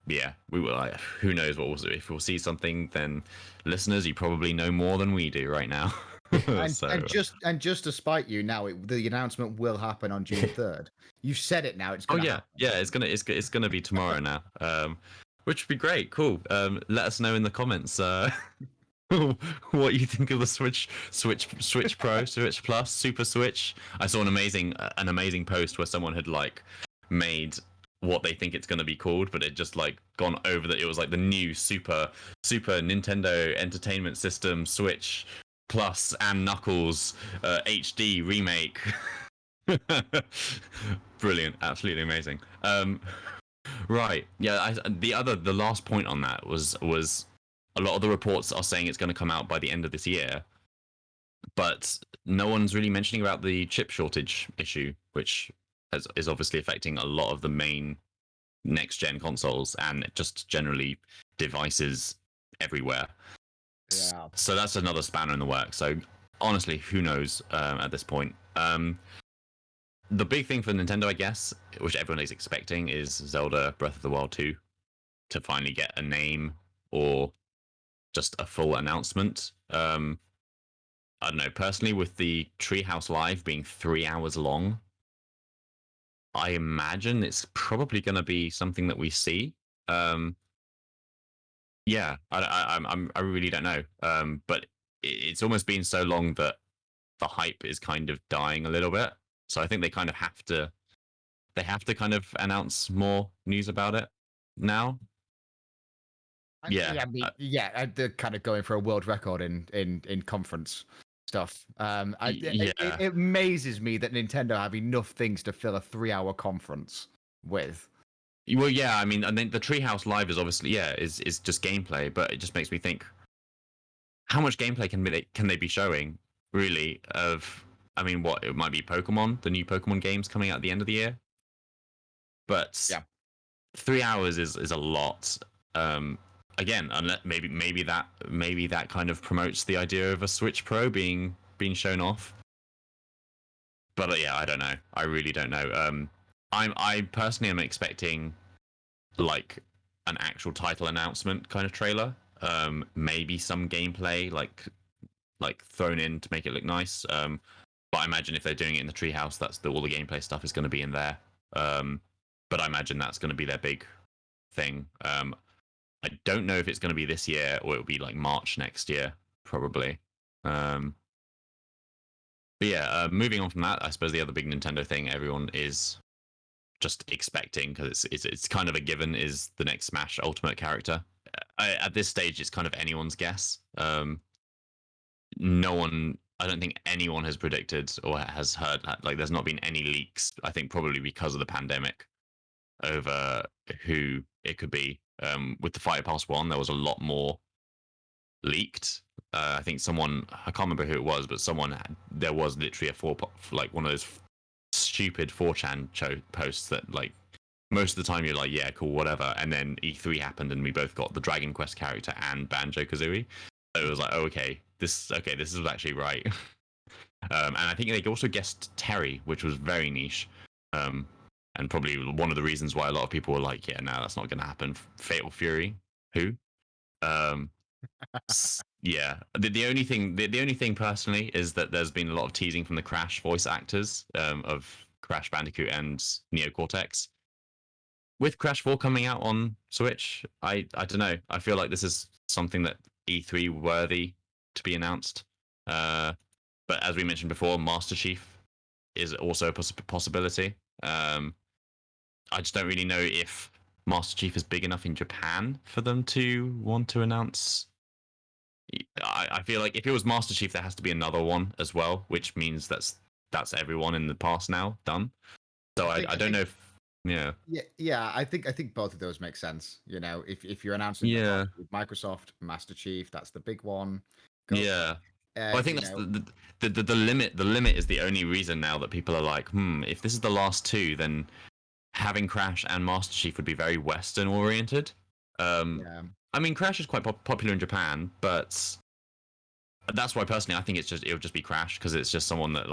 Yeah, we will. Who knows what if we'll see something? Then listeners, you probably know more than we do right now. and just to spite you, now the announcement will happen on June 3rd. You said it now. It's gonna. Happen. Yeah. It's gonna be tomorrow now. Which would be great. Cool. Let us know in the comments. What you think of the Switch Pro, Switch Plus, Super Switch? I saw an amazing post where someone had like made what they think it's going to be called, but it just like gone over that it was like the new Super Nintendo Entertainment System Switch Plus and Knuckles HD remake. Brilliant, absolutely amazing. Right, yeah. The last point on that was a lot of the reports are saying it's going to come out by the end of this year, but no one's really mentioning about the chip shortage issue, which is obviously affecting a lot of the main next-gen consoles and just generally devices everywhere. Yeah. So that's another spanner in the works. So honestly, who knows at this point? The big thing for Nintendo, I guess, which everyone is expecting, is Zelda Breath of the Wild 2 to finally get a name or just a full announcement. I don't know, personally, with the Treehouse Live being 3 hours long, I imagine it's probably going to be something that we see. Yeah, I really don't know. But it's almost been so long that the hype is kind of dying a little bit. So I think they kind of have to kind of announce more news about it now. Yeah, they're kind of going for a world record in conference stuff. It amazes me that Nintendo have enough things to fill a 3-hour conference with. Well, yeah, I mean, and then the Treehouse Live is obviously is just gameplay, but it just makes me think, how much gameplay can they be showing really? I mean, what it might be the new Pokemon games coming out at the end of the year, but 3 hours is a lot. Again, unless maybe that kind of promotes the idea of a Switch Pro being shown off. But yeah, I don't know. I really don't know. I personally am expecting like an actual title announcement kind of trailer. Maybe some gameplay like thrown in to make it look nice. But I imagine if they're doing it in the Treehouse, all the gameplay stuff is going to be in there. But I imagine that's going to be their big thing. I don't know if it's going to be this year or it'll be like March next year, probably. But yeah, moving on from that, I suppose the other big Nintendo thing everyone is just expecting, because it's kind of a given, is the next Smash Ultimate character. At this stage, it's kind of anyone's guess. No one, I don't think anyone has predicted or has heard, like there's not been any leaks. I think probably because of the pandemic over who it could be. With the Fighter Pass 1, there was a lot more leaked. I think someone, I can't remember who it was, but there was literally one of those stupid 4chan posts that like most of the time you're like, yeah, cool, whatever. And then E3 happened, and we both got the Dragon Quest character and Banjo-Kazooie. So it was like, oh, this is actually right. And I think they also guessed Terry, which was very niche. And probably one of the reasons why a lot of people were like, yeah, no, that's not going to happen. Fatal Fury, who? Yeah. The only thing personally is that there's been a lot of teasing from the Crash voice actors of Crash Bandicoot and Neo Cortex. With Crash 4 coming out on Switch, I don't know. I feel like this is something that E3 worthy to be announced. But as we mentioned before, Master Chief is also a possibility. I just don't really know if Master Chief is big enough in Japan for them to want to announce. I feel like if it was Master Chief, there has to be another one as well, which means that's everyone in the past now done. So I don't know if yeah. I think both of those make sense. You know, if you're announcing with Microsoft, Master Chief, that's the big one. Well, I think that's the limit. The limit is the only reason now that people are like, if this is the last two, then having Crash and Master Chief would be very Western oriented. I mean, Crash is quite popular in Japan, but that's why personally I think it would just be Crash, because it's just someone that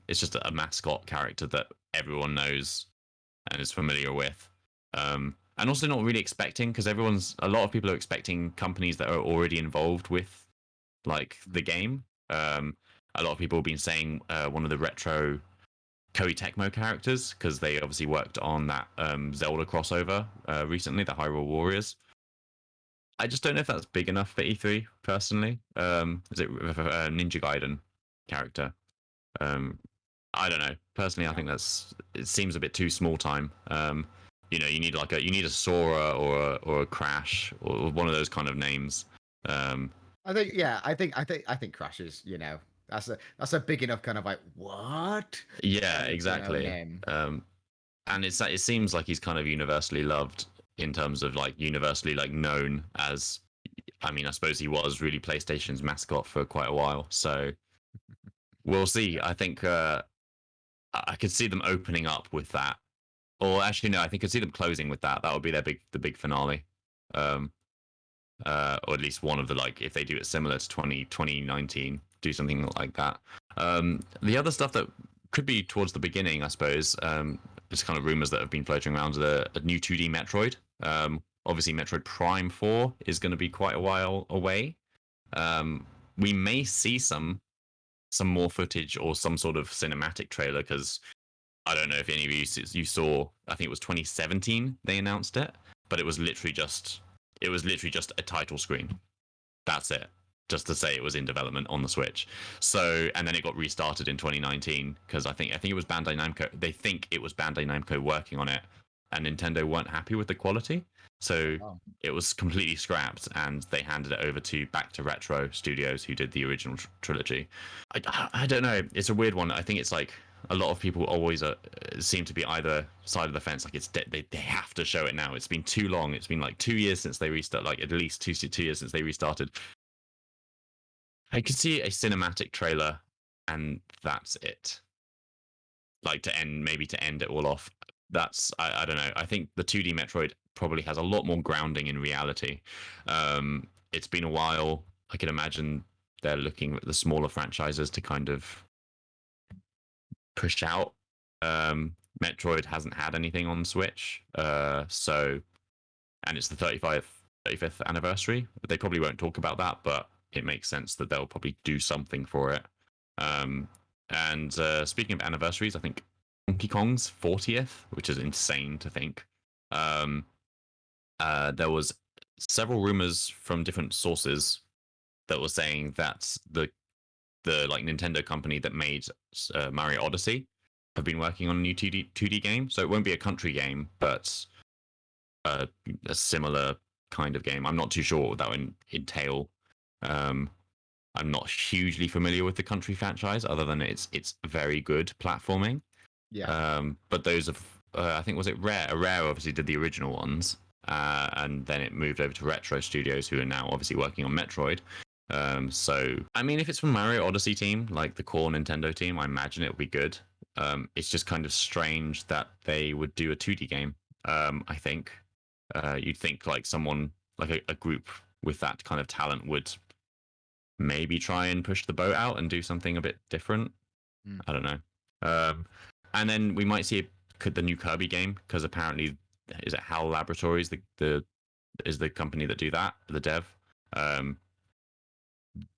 it's just a mascot character that everyone knows and is familiar with. And also not really expecting, because a lot of people are expecting companies that are already involved with the game. A lot of people have been saying one of the retro Koei Tecmo characters, because they obviously worked on that Zelda crossover recently, the Hyrule Warriors. I just don't know if that's big enough for E3 personally. Is it a Ninja Gaiden character? I don't know. Personally, I think it seems a bit too small time. You need a Sora or a Crash or one of those kind of names. I think Crash is, that's a big enough kind of what? Yeah, exactly. And it seems like he's kind of universally loved in terms of universally known as. I mean, I suppose he was really PlayStation's mascot for quite a while. So we'll see. I think I could see them opening up with that, or actually no, I think I could see them closing with that. That would be the big finale. Or at least one of the if they do it similar to 2019, do something like that. The other stuff that could be towards the beginning, I suppose, just kind of rumors that have been floating around, a new 2D Metroid. Obviously, Metroid Prime 4 is going to be quite a while away. We may see some more footage or some sort of cinematic trailer, because I don't know if any of you saw. I think it was 2017 they announced it, but it was literally just a title screen. That's it. Just to say it was in development on the Switch. So, and then it got restarted in 2019 because I think it was Bandai Namco. They think it was Bandai Namco working on it, and Nintendo weren't happy with the quality. So It was completely scrapped, and they handed it over back to Retro Studios, who did the original trilogy. I don't know. It's a weird one. I think it's a lot of people always seem to be either side of the fence. They have to show it now. It's been too long. It's been 2 years since they restarted. At least 2 years since they restarted. I could see a cinematic trailer, and that's it. To end it all off. That's I don't know. I think the 2D Metroid probably has a lot more grounding in reality. It's been a while. I can imagine they're looking at the smaller franchises to kind of push out. Metroid hasn't had anything on Switch, and it's the 35th anniversary. They probably won't talk about that, but it makes sense that they'll probably do something for it. And speaking of anniversaries, I think Donkey Kong's 40th, which is insane to think. There was several rumors from different sources that were saying that the Nintendo company that made Mario Odyssey have been working on a new 2D game. So it won't be a country game, but a similar kind of game. I'm not too sure what that would entail. I'm not hugely familiar with the country franchise, other than it's very good platforming. Yeah. But those of I think was it Rare? Rare obviously did the original ones, and then it moved over to Retro Studios, who are now obviously working on Metroid. So I mean, if it's from Mario Odyssey team, like the core Nintendo team, I imagine it would be good. It's just kind of strange that they would do a 2D game I think you'd think like someone like a group with that kind of talent would maybe try and push the boat out and do something a bit different. I don't know. And then we might see the new Kirby game, because apparently is it HAL Laboratories is the company that do that, the dev.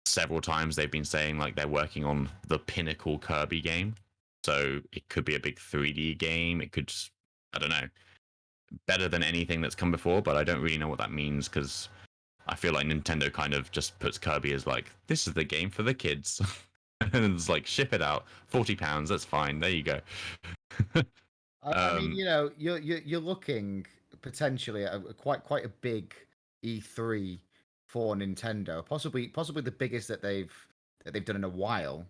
Several times they've been saying like they're working on the pinnacle Kirby game, so it could be a big 3D game. It could, I don't know, better than anything that's come before, but I don't really know what that means, because I feel like Nintendo kind of just puts Kirby as like, this is the game for the kids. And it's like, ship it out, £40, that's fine, there you go. I mean, you're looking potentially at quite a big E3 for Nintendo, possibly the biggest that they've done in a while,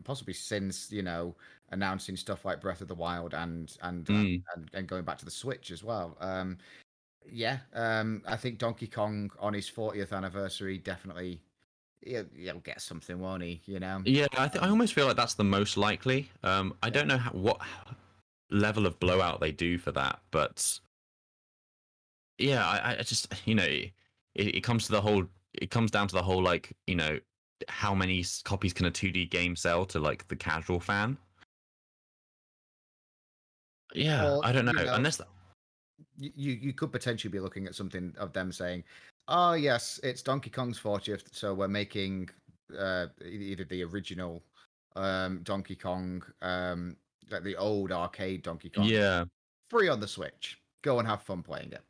possibly since announcing stuff like Breath of the Wild and going back to the Switch as well. I think Donkey Kong on his 40th anniversary definitely he'll get something, won't he? Yeah, I almost feel like that's the most likely. I don't know what level of blowout they do for that, but yeah, I just it comes to the whole. It comes down to the whole like how many copies can a 2D game sell to like the casual fan? Yeah, Or, I don't know. Unless you could potentially be looking at something of them saying, "Oh yes, it's Donkey Kong's 40th, so we're making either the original Donkey Kong, like the old arcade Donkey Kong, free on the Switch. Go and have fun playing it."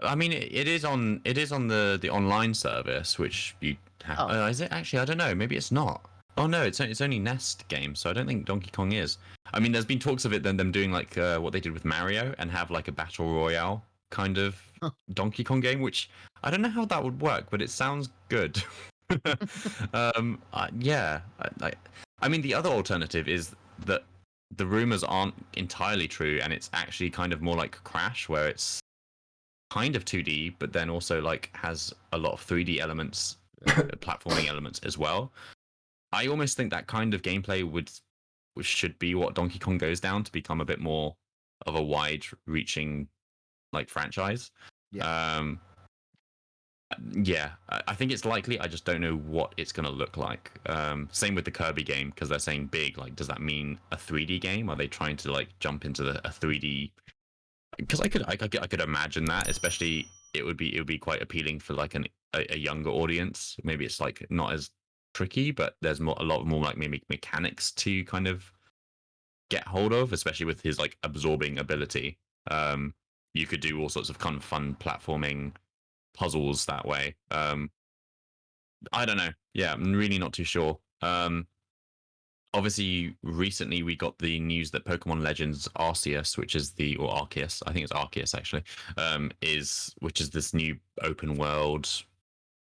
I mean, it is on the online service, which you have. Is it actually? I don't know. Maybe it's not. Oh no, it's only Nest games, so I don't think Donkey Kong is. I mean, there's been talks of it, then them doing like what they did with Mario and have like a battle royale kind of Donkey Kong game, which I don't know how that would work, but it sounds good. Yeah. I mean, the other alternative is that the rumors aren't entirely true, and it's actually kind of more like Crash, where it's kind of 2D, but then also like has a lot of 3D elements, platforming elements as well. I almost think that kind of gameplay should be what Donkey Kong goes down to become a bit more of a wide-reaching like franchise. Yeah. I think it's likely. I just don't know what it's going to look like. Same with the Kirby game, because they're saying big. Like, does that mean a 3D game? Are they trying to like jump into a 3D? Because I could imagine that, especially it would be quite appealing for like a younger audience. Maybe it's like not as tricky, but there's a lot more like maybe mechanics to kind of get hold of, especially with his like absorbing ability. You could do all sorts of kind of fun platforming puzzles that way. I don't know. Yeah, I'm really not too sure. Obviously, recently we got the news that Pokemon Legends Arceus, or Arceus, I think it's Arceus actually, which is this new open world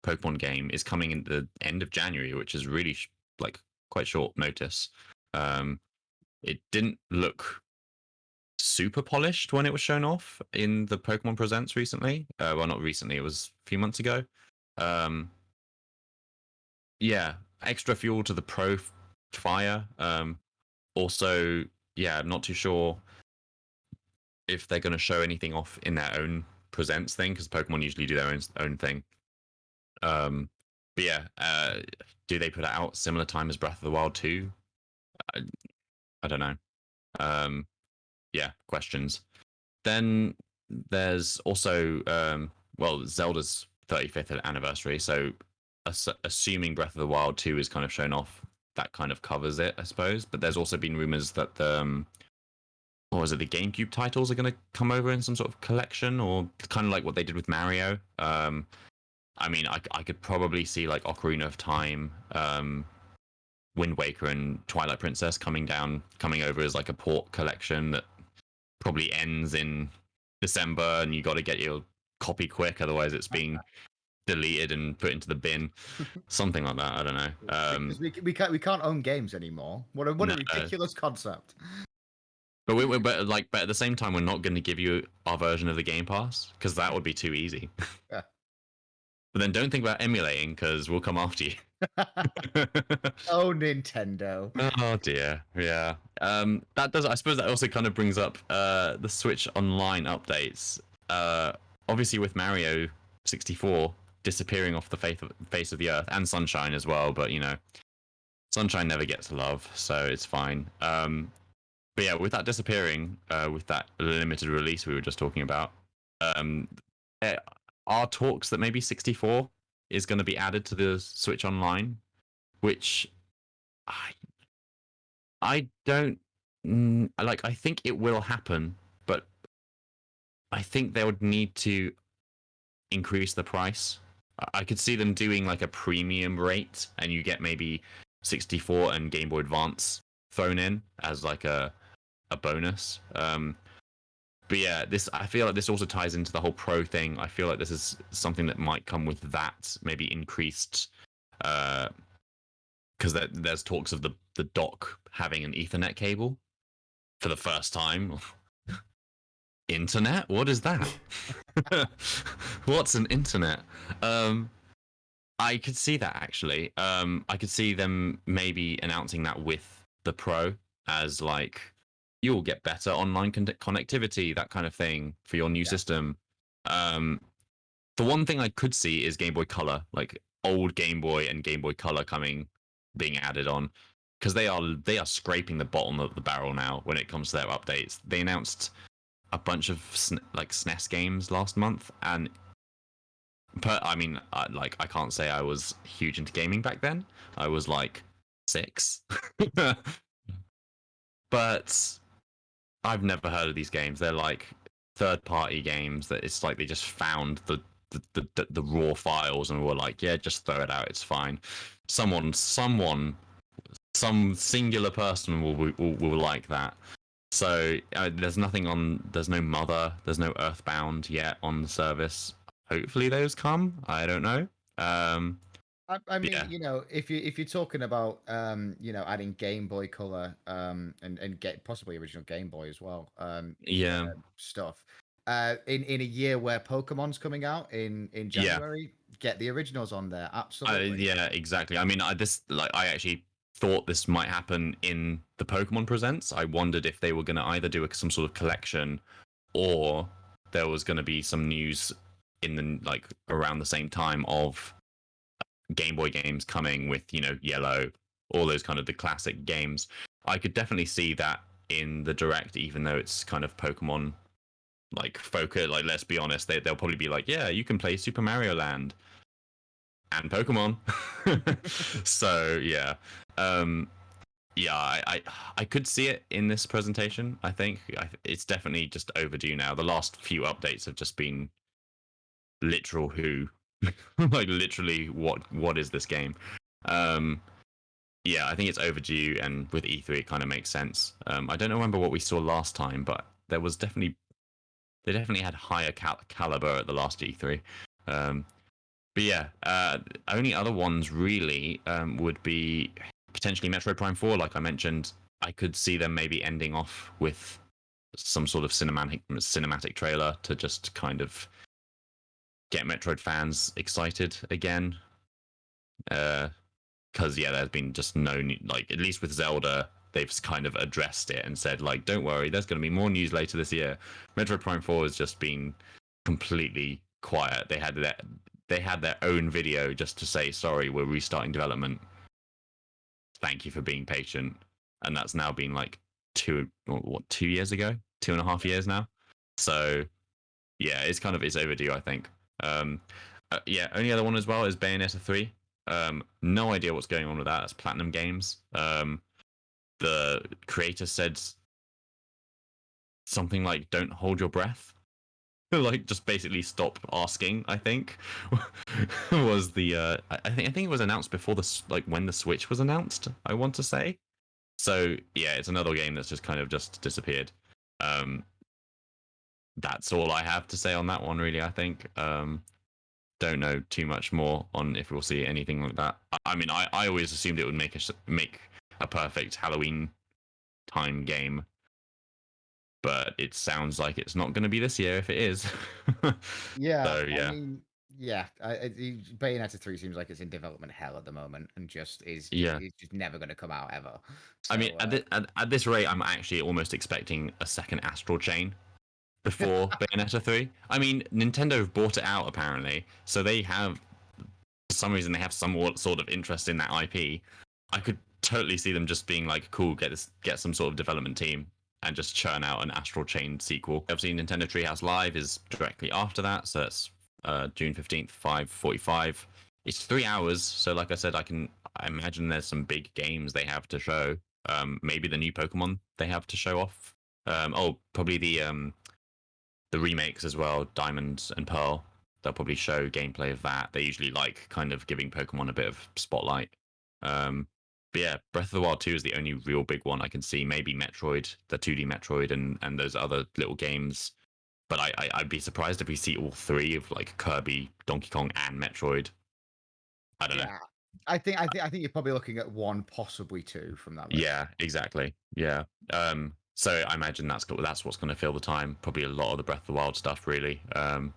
Pokemon game, is coming in the end of January, which is really like quite short notice. It didn't look super polished when it was shown off in the Pokemon Presents recently. Well, not recently, it was a few months ago. Yeah, extra fuel to the pro fire. Also, yeah, I'm not too sure if they're going to show anything off in their own Presents thing, because Pokemon usually do their own thing. But yeah, do they put it out similar time as Breath of the Wild 2? I don't know. Yeah, questions. Then there's also Zelda's 35th anniversary, so assuming Breath of the Wild 2 is kind of shown off, that kind of covers it, I suppose. But there's also been rumors that the GameCube titles are going to come over in some sort of collection, or kind of like what they did with Mario. I mean, I could probably see like Ocarina of Time, Wind Waker, and Twilight Princess coming over as like a port collection that probably ends in December, and you got to get your copy quick, otherwise it's being deleted and put into the bin. Something like that. I don't know. Because we can't own games anymore. What a ridiculous concept. But but at the same time, we're not going to give you our version of the Game Pass, because that would be too easy. Yeah. But then don't think about emulating, because we'll come after you. Oh, Nintendo. Oh dear, yeah. That does. I suppose that also kind of brings up the Switch Online updates. Obviously with Mario 64 disappearing off the face of the earth, and Sunshine as well. But Sunshine never gets love, so it's fine. But yeah, with that disappearing, with that limited release we were just talking about, there are talks that maybe 64 is going to be added to the Switch Online, which I I don't like. I think it will happen, but I think they would need to increase the price. I could see them doing like a premium rate, and you get maybe 64 and Game Boy Advance thrown in as like a bonus. But yeah, I feel like this also ties into the whole pro thing. I feel like this is something that might come with that, maybe increased, because there's talks of the dock having an Ethernet cable for the first time. Internet? What is that? What's an internet? I could see that actually. I could see them maybe announcing that with the Pro as like you'll get better online connectivity, that kind of thing for your new system. The one thing I could see is Game Boy Color, like old Game Boy and Game Boy Color being added on, because they are scraping the bottom of the barrel now when it comes to their updates. They announced a bunch of like SNES games last month, and I mean, I can't say I was huge into gaming back then. I was like 6, but I've never heard of these games. They're like third-party games that it's like they just found the raw files and were like, yeah, just throw it out. It's fine. Some singular person will like that. So there's no Mother, there's no Earthbound yet on the service. Hopefully those come. I don't know. I mean, Yeah. if you're talking about adding Game Boy Color and get possibly original Game Boy as well Yeah. stuff in a year where Pokemon's coming out in January, get the originals on there. Absolutely. Yeah, exactly. I mean, I actually thought this might happen in the Pokemon Presents. I wondered if they were going to either do some sort of collection, or there was going to be some news in the like around the same time of Game Boy games coming with Yellow, all those kind of the classic games. I could definitely see that in the direct, even though it's kind of Pokemon like focus. Like, let's be honest, they'll probably be like, yeah, you can play Super Mario Land and Pokemon. So yeah, yeah, I could see it in this presentation. I think it's definitely just overdue now. The last few updates have just been literal who, like literally what is this game? Yeah, I think it's overdue, and with E3 it kind of makes sense. I don't remember what we saw last time, but they definitely had higher caliber at the last E3. But yeah, only other ones really would be potentially Metroid Prime 4. Like I mentioned, I could see them maybe ending off with some sort of cinematic trailer to just kind of get Metroid fans excited again. Because yeah, there's been just no like, at least with Zelda, they've kind of addressed it and said like, don't worry, there's going to be more news later this year. Metroid Prime 4 has just been completely quiet. They had their own video just to say, sorry, we're restarting development. Thank you for being patient. And that's now been like 2 years ago, 2.5 years now. So yeah, it's overdue, I think. Yeah, only other one as well is Bayonetta 3. No idea what's going on with that. That's Platinum Games. The creator said something like, don't hold your breath. Like, just basically stop asking, I think. Was the I think it was announced before when the Switch was announced, I want to say. So yeah, it's another game that's just kind of just disappeared. That's all I have to say on that one, really. I think don't know too much more on if we'll see anything like that. I mean, I always assumed it would make a perfect Halloween time game, but it sounds like it's not going to be this year if it is. Yeah, So yeah. I mean, Yeah, Bayonetta 3 seems like it's in development hell at the moment, and just is just never going to come out ever. So, I mean, at this rate, I'm actually almost expecting a second Astral Chain before Bayonetta 3. I mean, Nintendo have bought it out apparently, so they have, for some reason, they have some sort of interest in that IP. I could totally see them just being like, cool, get some sort of development team and just churn out an Astral Chain sequel. Obviously, Nintendo Treehouse Live is directly after that, so that's June 15th, 5:45. It's 3 hours, so like I said, I imagine there's some big games they have to show. Maybe the new Pokemon they have to show off. Probably the remakes as well, Diamond and Pearl. They'll probably show gameplay of that. They usually like kind of giving Pokemon a bit of spotlight. But yeah, Breath of the Wild 2 is the only real big one I can see. Maybe Metroid, the 2D Metroid, and those other little games. But I'd be surprised if we see all three of like Kirby, Donkey Kong, and Metroid. I don't know. I think you're probably looking at one, possibly two from that list. Yeah, exactly. Yeah. So I imagine that's what's going to fill the time. Probably a lot of the Breath of the Wild stuff, really. I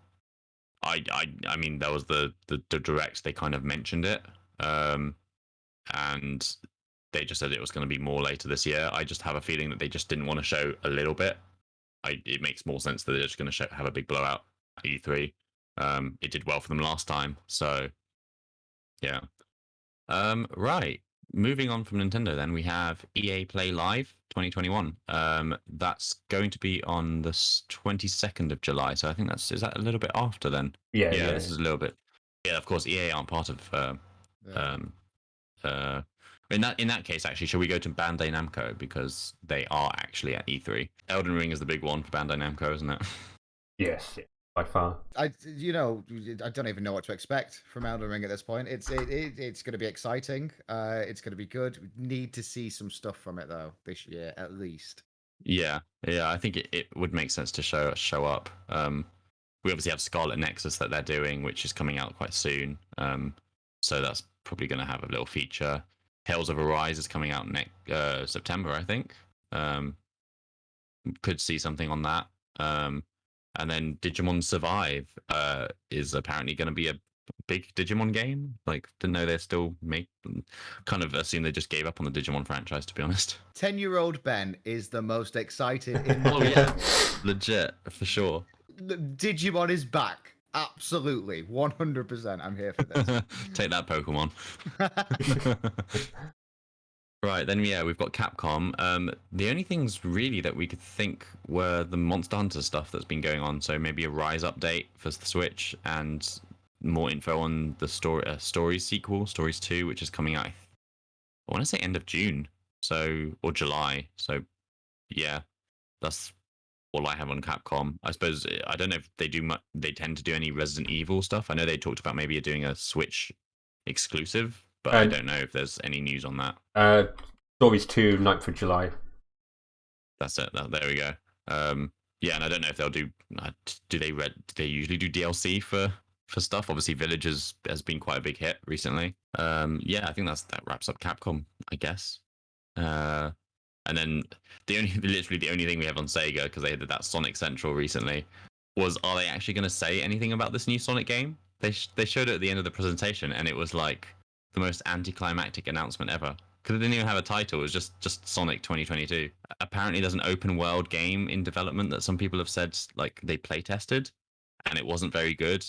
mean, that was the direct. They kind of mentioned it, and they just said it was going to be more later this year. I just have a feeling that they just didn't want to show a little bit. It makes more sense that they're just going to have a big blowout at E3. It did well for them last time, so yeah. Right. Moving on from Nintendo, then we have EA Play Live 2021. That's going to be on the 22nd of July. So I think is that a little bit after then? Yeah. This is a little bit. Yeah, of course, EA aren't part of. In that case, actually, shall we go to Bandai Namco because they are actually at E3? Elden Ring is the big one for Bandai Namco, isn't it? Yes. By far, I don't even know what to expect from Elden Ring at this point. It's going to be exciting. It's going to be good. We need to see some stuff from it though this year at least. Yeah. I think it would make sense to show up. We obviously have Scarlet Nexus that they're doing, which is coming out quite soon. So that's probably going to have a little feature. Tales of Arise is coming out next September, I think. Could see something on that. And then Digimon Survive is apparently going to be a big Digimon game. Like, didn't know they're still kind of assume they just gave up on the Digimon franchise, to be honest. 10-year-old Ben is the most excited in oh yeah, legit for sure. Digimon is back. Absolutely, 100%. I'm here for this. Take that, Pokemon. Right, then we've got Capcom. The only things really that we could think were the Monster Hunter stuff that's been going on. So maybe a Rise update for the Switch and more info on the Stories sequel, Stories 2, which is coming out, I want to say end of June, or July. So yeah, that's all I have on Capcom. I suppose I don't know if they do much. They tend to do any Resident Evil stuff. I know they talked about maybe doing a Switch exclusive. But I don't know if there's any news on that. Stories 2, 9th of July. That's it. There we go. Yeah, and I don't know if they'll do. Do they usually do DLC for stuff? Obviously, Village has been quite a big hit recently. Yeah, I think that wraps up Capcom, I guess. And then literally the only thing we have on Sega, because they did that Sonic Central recently, was are they actually going to say anything about this new Sonic game? They showed it at the end of the presentation, and it was like the most anticlimactic announcement ever, because it didn't even have a title. It was just Sonic 2022. Apparently there's an open world game in development that some people have said like they play tested and it wasn't very good.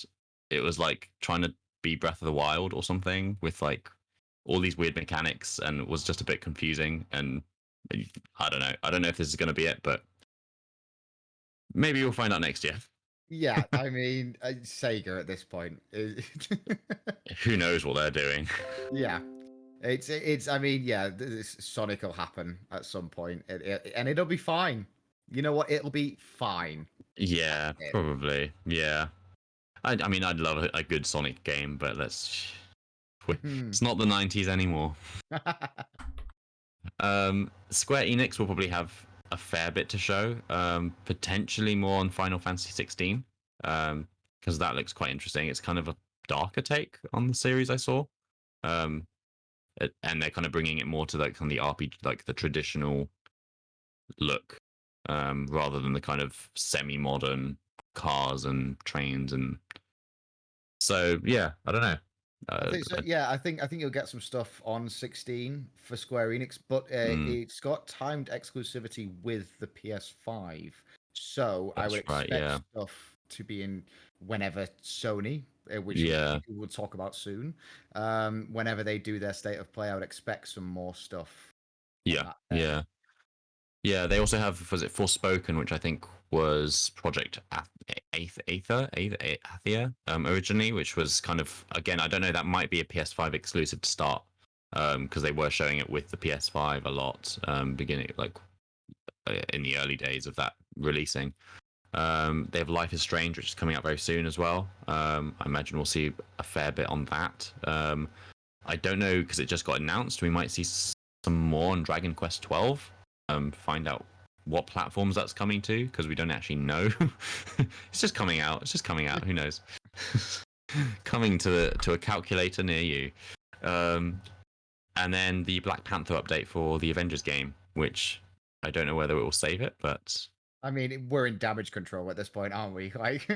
It was like trying to be Breath of the Wild or something with like all these weird mechanics, and it was just a bit confusing. And I don't know if this is going to be it, but maybe we'll find out next year. Yeah, I mean, Sega at this point. Who knows what they're doing? Yeah, it's. I mean, yeah, Sonic will happen at some point, and it'll be fine. You know what? It'll be fine. Yeah, probably. Yeah, I mean, I'd love a good Sonic game, but it's not the 90s anymore. Square Enix will probably have a fair bit to show, potentially more on Final Fantasy 16, because that looks quite interesting. It's kind of a darker take on the series I saw, and they're kind of bringing it more to like on the RPG, like the traditional look, rather than the kind of semi-modern cars and trains and So yeah, I don't know. I think so. Yeah, I think you'll get some stuff on 16 for Square Enix, but it's got timed exclusivity with the PS5. So I would That's right. expect Yeah. stuff to be in whenever Sony, which Yeah. we'll talk about soon. Whenever they do their state of play, I would expect some more stuff. Yeah. Yeah. Yeah. They also have, was it Forspoken, which I think was Project Athia originally, which was kind of, again, I don't know, that might be a PS5 exclusive to start, because they were showing it with the PS5 a lot, beginning like in the early days of that releasing. They have Life is Strange, which is coming out very soon as well. I imagine we'll see a fair bit on that. I don't know, because it just got announced. We might see some more on Dragon Quest 12. Find out what platforms that's coming to, because we don't actually know. It's just coming out. It's just coming out. Who knows? Coming to a calculator near you. And then the Black Panther update for the Avengers game, which I don't know whether it will save it, but I mean, we're in damage control at this point, aren't we? Like,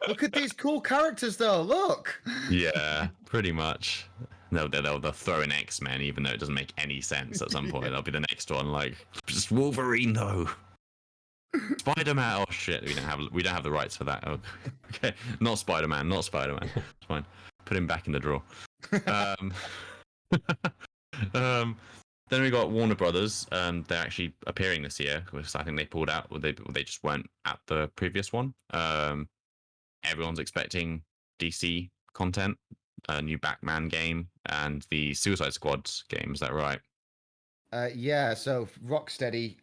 look at these cool characters, though. Look. yeah, pretty much. They'll throw in X-Men, even though it doesn't make any sense. At some point, There'll be the next one, like just Wolverine though. Spider-Man. Oh shit, we don't have the rights for that. Oh, okay, not Spider-Man. It's fine. Put him back in the drawer. Then we got Warner Brothers. They're actually appearing this year, because I think they pulled out, or they just weren't at the previous one. Everyone's expecting DC content, a new Batman game, and the Suicide Squad game. Is that right? Yeah. So Rocksteady,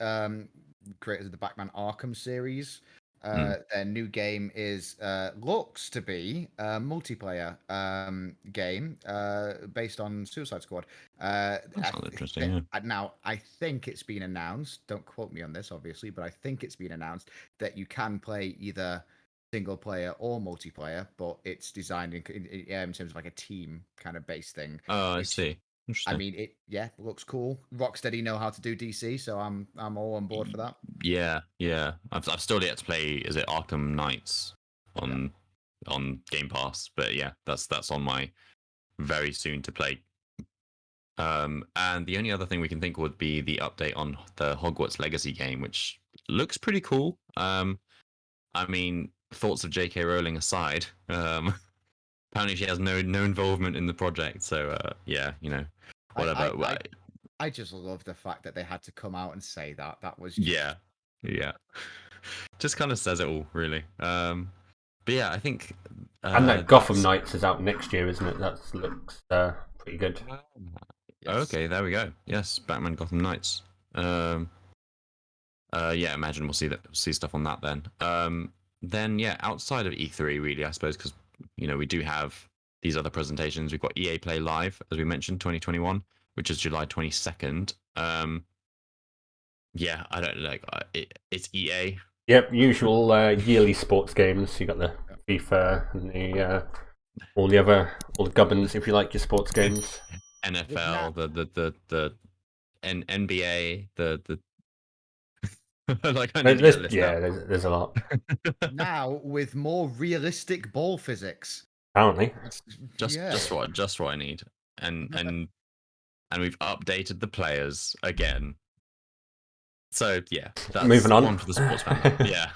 creators of the Batman Arkham series, their new game is looks to be a multiplayer game based on Suicide Squad. That sounds interesting. Yeah. Now, I think it's been announced. Don't quote me on this, obviously, but I think it's been announced that you can play either single player or multiplayer, but it's designed in terms of like a team kind of base thing. Oh, I see. I mean, it looks cool. Rocksteady know how to do DC, so I'm all on board for that. Yeah. I've still yet to play. Is it Arkham Knights on Game Pass? But yeah, that's on my very soon to play. And the only other thing we can think would be the update on the Hogwarts Legacy game, which looks pretty cool. I mean, thoughts of J.K. Rowling aside, apparently she has no involvement in the project. So yeah, whatever. I just love the fact that they had to come out and say that. That was yeah. Just kind of says it all, really. But yeah, I think. And that Gotham Knights is out next year, isn't it? That looks pretty good. Yes. Okay, there we go. Yes, Batman Gotham Knights. Yeah, imagine we'll see stuff on that then. Then yeah, outside of E3, really, I suppose, because we do have these other presentations. We've got EA Play Live, as we mentioned, 2021, which is July 22nd. Yeah, I don't like it's EA. Yep, usual yearly sports games. You got the FIFA and the all the gubbins, if you like your sports games. NFL, the NBA, the like there's a lot. Now with more realistic ball physics. Apparently, just what I need, and we've updated the players again. So yeah, that's moving on. One for the sports fan. Yeah,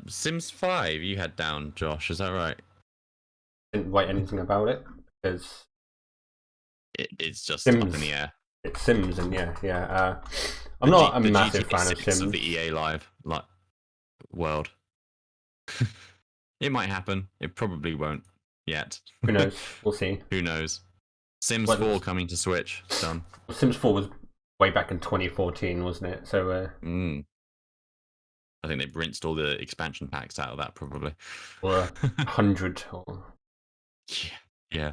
Sims 5 you had down, Josh. Is that right? Didn't write anything about it because it's just Sims, up in the air. It's Sims, and yeah. I'm not a massive fan of Sims. Of the EA Live world. It might happen. It probably won't yet. Who knows? We'll see. Who knows? Sims 4 coming to Switch. Done. Sims 4 was way back in 2014, wasn't it? So. I think they've rinsed all the expansion packs out of that, probably. Or 100. Yeah.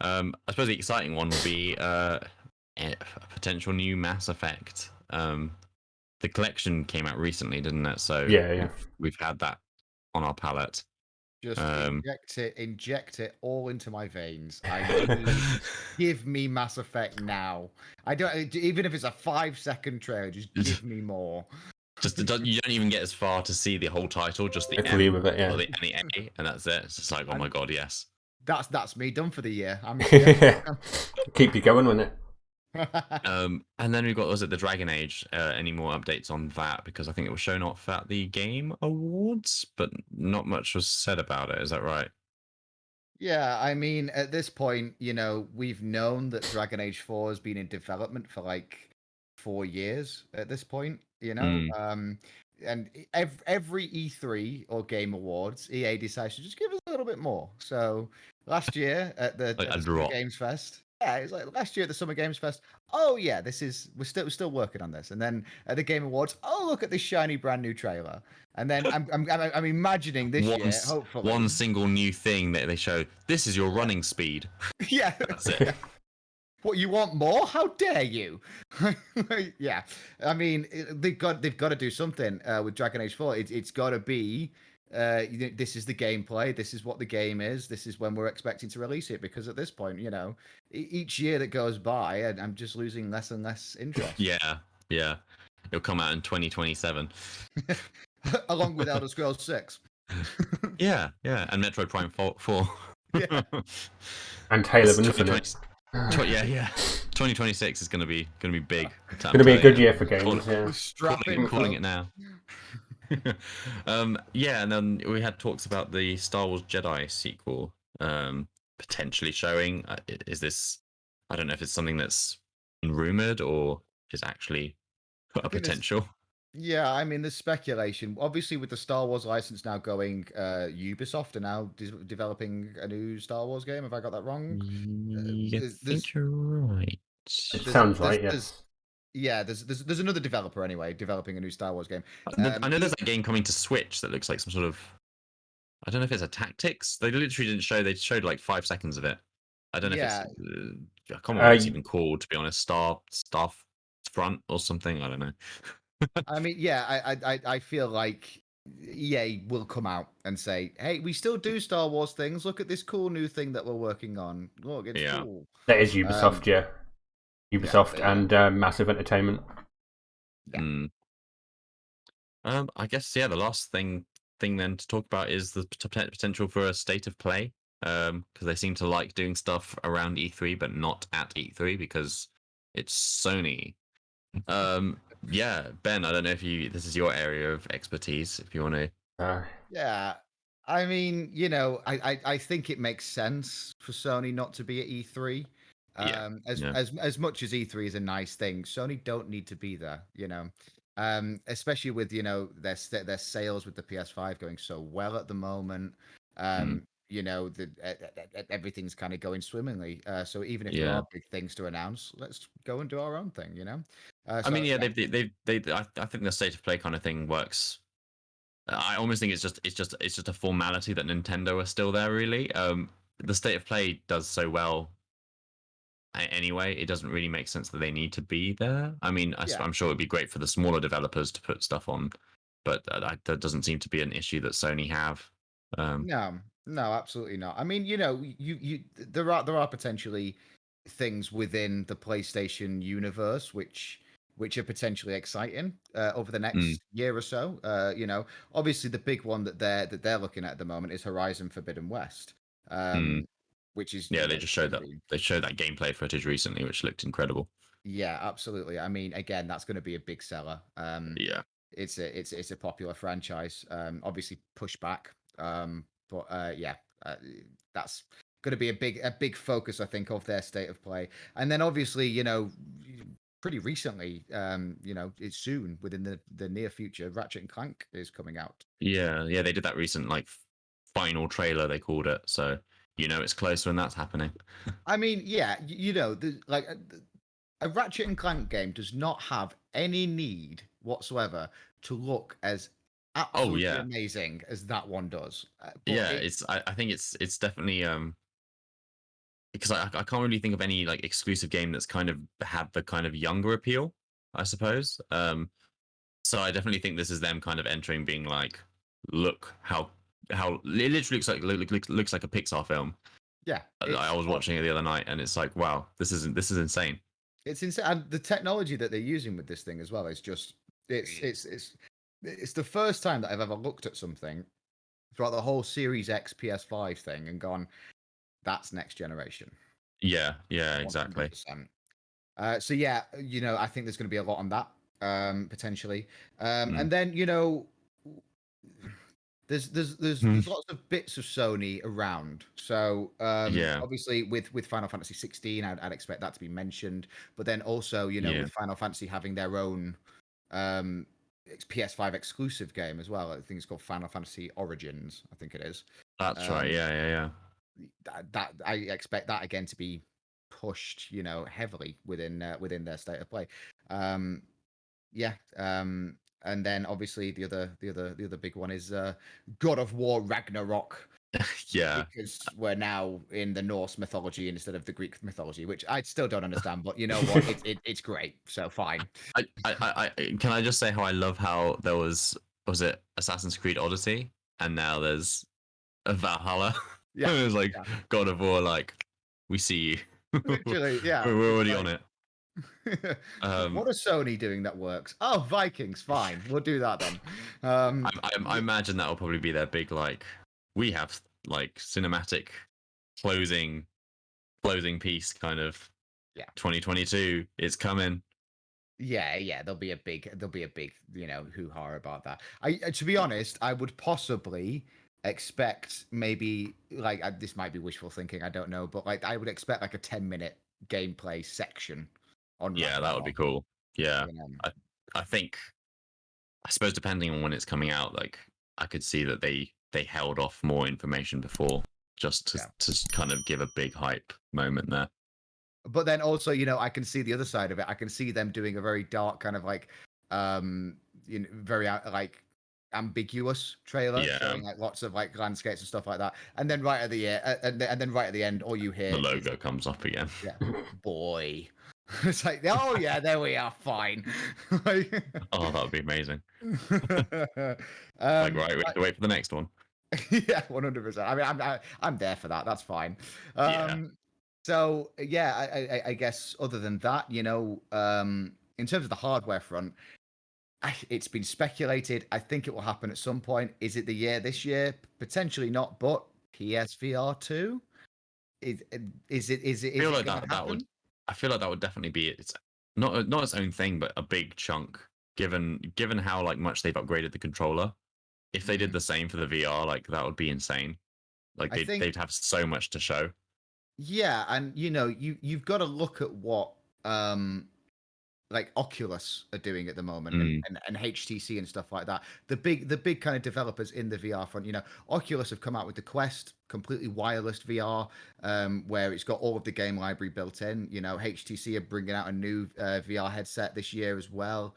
I suppose the exciting one will be a potential new Mass Effect. The collection came out recently, didn't it? So yeah. We've had that on our palette. Just inject it all into my veins. Give me Mass Effect now. I don't, even if it's a 5-second trailer, just give me more. You don't even get as far to see the whole title, just the agree M with it, yeah. or the A, and that's it. It's just like, oh my god, yes. That's me done for the year. Keep you going with it. And then we've got, was it the Dragon Age? Any more updates on that? Because I think it was shown off at the Game Awards, but not much was said about it. Is that right? Yeah, I mean, at this point, we've known that Dragon Age 4 has been in development for like 4 years at this point, and every E3 or Game Awards, EA decides to just give us a little bit more. So last year at the Like a Summer drop. Games Fest, yeah, it's like last year at the Summer Games Fest. Oh yeah, we're still working on this, and then at the Game Awards, oh look at this shiny brand new trailer. And then I'm imagining this year, One hopefully. single new thing that they show. This is your running speed. Yeah, That's it. yeah. What, you want more? How dare you? Yeah, I mean, they've got to do something with Dragon Age 4. It's got to be. This is the gameplay. This is what the game is. This is when we're expecting to release it. Because at this point, each year that goes by, I'm just losing less and less interest. Yeah. It'll come out in 2027. Along with Elder Scrolls 6. Yeah, and Metroid Prime 4. Yeah. And Halo Infinite. 2026 is gonna be big. It's gonna be a good year for games. Calling it now. Yeah, and then we had talks about the Star Wars Jedi sequel potentially showing. Is this? I don't know if it's something that's been rumored or is actually got a potential. Yeah, I mean, there's speculation. Obviously, with the Star Wars license now going, Ubisoft are now developing a new Star Wars game. Have I got that wrong? I think you're right. It sounds right, yes. There's another developer anyway developing a new Star Wars game. I know there's a game coming to Switch that looks like some sort of. I don't know if it's a tactics. They literally didn't show. They showed like 5 seconds of it. I don't know if it's. I can't remember what it's even called, to be honest. Starfront or something. I don't know. I mean, yeah, I feel like EA will come out and say, "Hey, we still do Star Wars things. Look at this cool new thing that we're working on. Look, it's cool." That is Ubisoft, Ubisoft and Massive Entertainment. Yeah. I guess the last thing then to talk about is the potential for a state of play. Because they seem to like doing stuff around E3, but not at E3 because it's Sony. Yeah, Ben, I don't know if this is your area of expertise. If you want to. Yeah, I mean, I think it makes sense for Sony not to be at E3. As much as E3 is a nice thing, Sony don't need to be there. Especially with their sales with the PS5 going so well at the moment. Everything's kind of going swimmingly. So even if there are big things to announce, let's go and do our own thing. I mean, I think the state of play kind of thing works. I almost think it's just a formality that Nintendo are still there. Really, the state of play does so well. Anyway, it doesn't really make sense that they need to be there. I mean, I'm sure it'd be great for the smaller developers to put stuff on, but that doesn't seem to be an issue that Sony have. No, absolutely not. I mean, there are potentially things within the PlayStation universe which are potentially exciting over the next year or so. Obviously the big one that they're looking at the moment is Horizon Forbidden West. Which is they just showed that gameplay footage recently, which looked incredible. Yeah, absolutely. I mean, again, that's going to be a big seller. It's a popular franchise. Obviously pushed back. But that's going to be a big focus, I think, of their state of play. And then obviously, pretty recently, it's soon within the near future, Ratchet and Clank is coming out. Yeah, they did that recent final trailer, they called it. So it's close when that's happening. I mean, yeah, a Ratchet and Clank game does not have any need whatsoever to look as absolutely amazing as that one does. I think it's definitely because I can't really think of any exclusive game that's kind of had the kind of younger appeal, I suppose. So I definitely think this is them kind of entering, being like, look how it literally looks like a Pixar film. Yeah, I was watching it the other night, and it's like, wow, this is insane. It's insane, and the technology that they're using with this thing as well is just it's the first time that I've ever looked at something throughout the whole Series X PS5 thing and gone, that's next generation. Yeah, exactly. 100%. So yeah, I think there's going to be a lot on that potentially, and then there's lots of bits of Sony around. So Yeah, obviously with Final Fantasy 16, I'd expect that to be mentioned. But then also yeah, with Final Fantasy having their own PS5 exclusive game as well. I think it's called Final Fantasy Origins. I think it is. that's right. Um, Yeah. that I expect that again to be pushed, heavily within their state of play. Yeah. And then obviously the other big one is God of War Ragnarok, Yeah. because we're now in the Norse mythology instead of the Greek mythology, which I still don't understand. But you know what? It's great. So fine. Can I just say how I love how there was it Assassin's Creed Odyssey, and now there's a Valhalla. Yeah. It was like Yeah. God of War, like we see you. Literally, yeah. We're It's already like, on it. what is Sony doing that works? Oh, Vikings. Fine, we'll do that then. I imagine that will probably be their big, like, we have like cinematic closing piece kind of. Yeah. 2022, it's coming. Yeah. There'll be a big, hoo-ha about that. To be honest, I would possibly expect maybe like this might be wishful thinking. I don't know, but like I would expect like a 10-minute gameplay section on Yeah, that would be Ragnarok. cool. Yeah, You know? I think, I suppose depending on when it's coming out, like I could see that they held off more information before, just Yeah. to kind of give a big hype moment there. But then also, I can see the other side of it. I can see them doing a very dark kind of like, very like ambiguous trailer Yeah, showing like lots of like landscapes and stuff like that. And then right at the and then right at the end, all you hear the is logo comes up again. yeah, boy. It's like, oh yeah, there we are, fine. Like, Oh, that would be amazing. Like, um, right, we have to wait for the next one. yeah, 100%. I mean, I'm there for that. That's fine. Yeah. So yeah, I guess other than that, in terms of the hardware front, it's been speculated. I think it will happen at some point. Is it the year this year? Potentially not, but PSVR 2? Is it going to happen? I feel like that would definitely be it's not its own thing, but a big chunk. Given how like much they've upgraded the controller, if they did the same for the VR, like that would be insane. Like I think, they'd have so much to show. yeah, and you've got to look at what like Oculus are doing at the moment, Mm, and HTC and stuff like that. The big kind of developers in the VR front. Oculus have come out with the Quest, completely wireless VR, where it's got all of the game library built in. HTC are bringing out a new VR headset this year as well.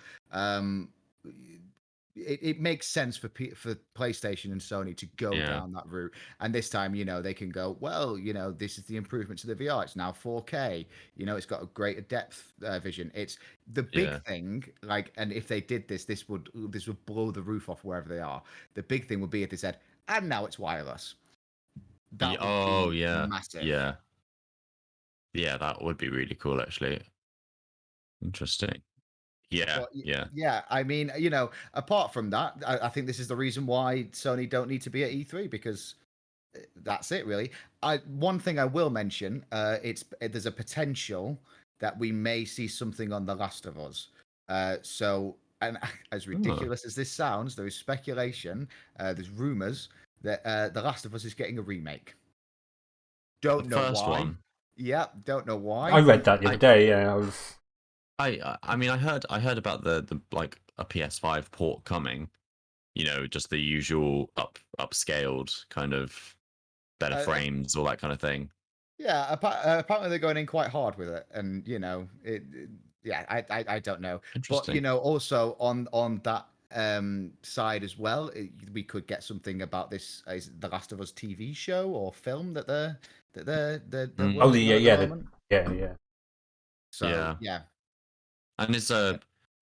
It makes sense for PlayStation and Sony to go yeah, down that route. And this time, they can go, well, this is the improvement to the VR. It's now 4K. It's got a greater depth vision. It's the big yeah. thing. Like, and if they did this would blow the roof off wherever they are. The big thing would be if they said, and now it's wireless. That would Oh be yeah, massive. yeah. That would be really cool, actually. Interesting. Yeah, But yeah. yeah, I mean, apart from that, I think this is the reason why Sony don't need to be at E3, because that's it really. One thing I will mention, there's a potential that we may see something on The Last of Us. So, and as Oh, ridiculous as this sounds, there is speculation, there's rumors that The Last of Us is getting a remake. the Don't know first why. one. Yeah, don't know I why. read that the other I day. Yeah, I was. I mean, I heard about the like a PS5 port coming. Just the usual upscaled kind of better Uh, frames, all that kind of thing. Yeah, apparently they're going in quite hard with it, and yeah, I don't know, but Interesting. also on that side as well, we could get something about this is The Last of Us TV show or film that they're Oh, working on at the moment. yeah. So Yeah, yeah, and it's a.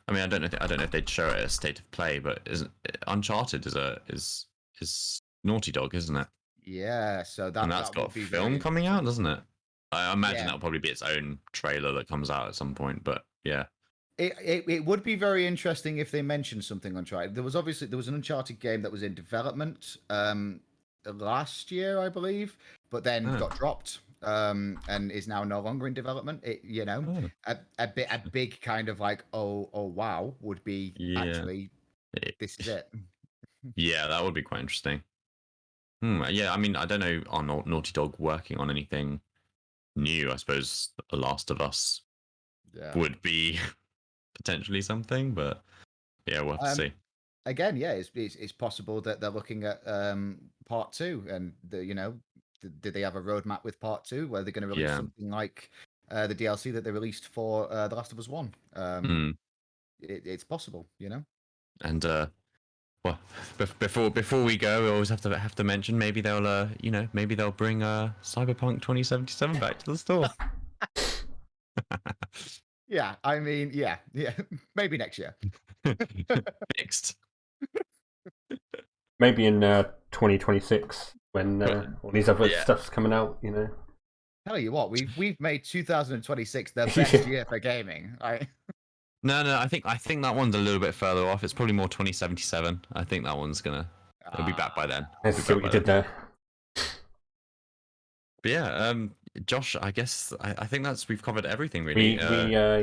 I mean, I don't know if they'd show it as state of play, but isn't Uncharted is Naughty Dog, isn't it? yeah, so And that that's that got a would be very film coming out, interesting. doesn't it? I imagine Yeah, that'll probably be its own trailer that comes out at some point. But yeah, it would be very interesting if they mentioned something on Uncharted. There was an Uncharted game that was in development last year, I believe, but then got dropped. And is now no longer in development. A big kind of like oh wow would be actually this is it. Yeah, that would be quite interesting. Yeah, I mean, I don't know, are Naughty Dog working on anything new? I suppose The Last of Us would be potentially something, but yeah, we'll have to see. Again, yeah, it's possible that they're looking at part 2, and did they have a roadmap with part 2 where they're going to release something like the DLC that they released for The Last of Us 1? It's possible, And well, before we go, we always have to mention maybe they'll bring Cyberpunk 2077 back to the store. Yeah, I mean, yeah, maybe next year. Next. Maybe in 2026 when all these other stuff's coming out, Tell you what, we've made 2026 the best year for gaming. No, I think that one's a little bit further off. It's probably more 2077. I think that one's it'll be back by then. Let's see what you did there. But yeah, Josh, I guess I think we've covered everything really.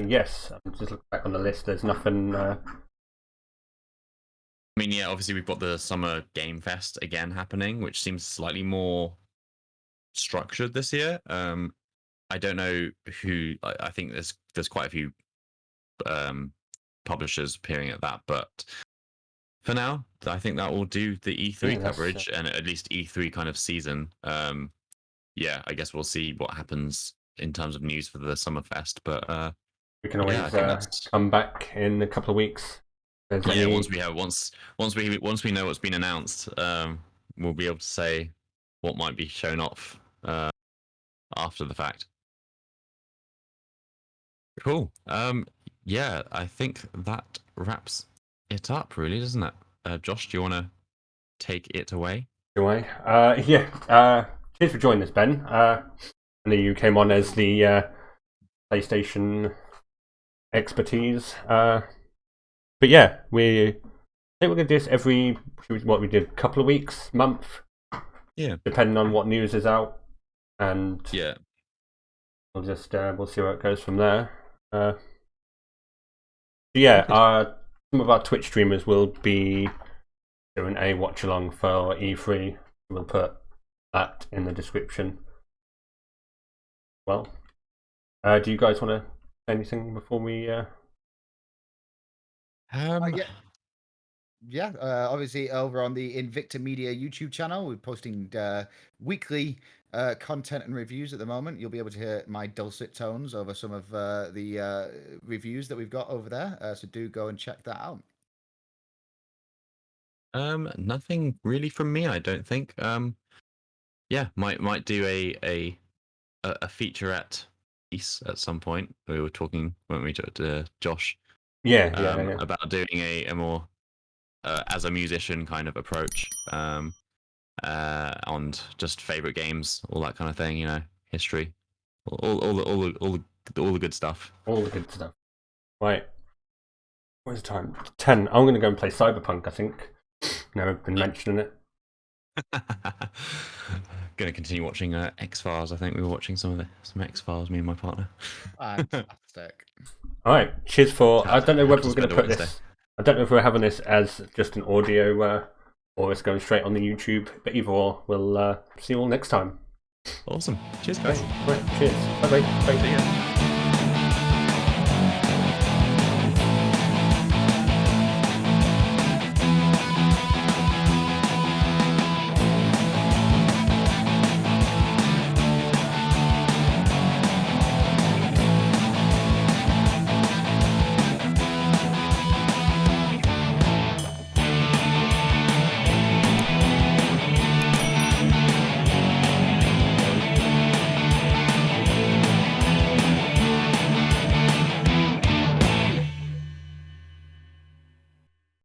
Yes, I'm just looking back on the list. There's nothing. I mean, yeah, obviously we've got the Summer Game Fest again happening, which seems slightly more structured this year. I don't know who. I think there's quite a few publishers appearing at that, but for now, I think that will do the E3 coverage and at least E3 kind of season. Yeah, I guess we'll see what happens in terms of news for the Summer Fest, but we can always come back in a couple of weeks. Once we know what's been announced, we'll be able to say what might be shown off after the fact. Cool. Yeah, I think that wraps it up, really, doesn't it? Josh, do you want to take it away? Do I? Yeah. Cheers for joining us, Ben. I know you came on as the PlayStation expertise. But yeah, I think we're going to do this every, what we did, a couple of weeks, month. Yeah. Depending on what news is out. And yeah, we'll just we'll see where it goes from there. Some of our Twitch streamers will be doing a watch along for E3. We'll put that in the description. Well, do you guys want to say anything before we? Obviously over on the Invicta Media YouTube channel, we're posting weekly content and reviews at the moment. You'll be able to hear my dulcet tones over some of the reviews that we've got over there. So do go and check that out. Nothing really from me, I don't think. Yeah, might do a featurette piece at some point. We were talking, weren't we, to Josh? Yeah, about doing a more as a musician kind of approach on just favorite games, all that kind of thing, history, all the good stuff. All the good stuff. Right. What's the time? 10. I'm going to go and play Cyberpunk, I think. Never been mentioning it. Going to continue watching X-Files. I think we were watching some X-Files, me and my partner. Fantastic. All right. Cheers for... I don't know whether we're going to put this... I don't know if we're having this as just an audio or it's going straight on the YouTube, but either or, we'll see you all next time. Awesome. Cheers, guys. Right. Cheers. Bye-bye. Bye. See ya.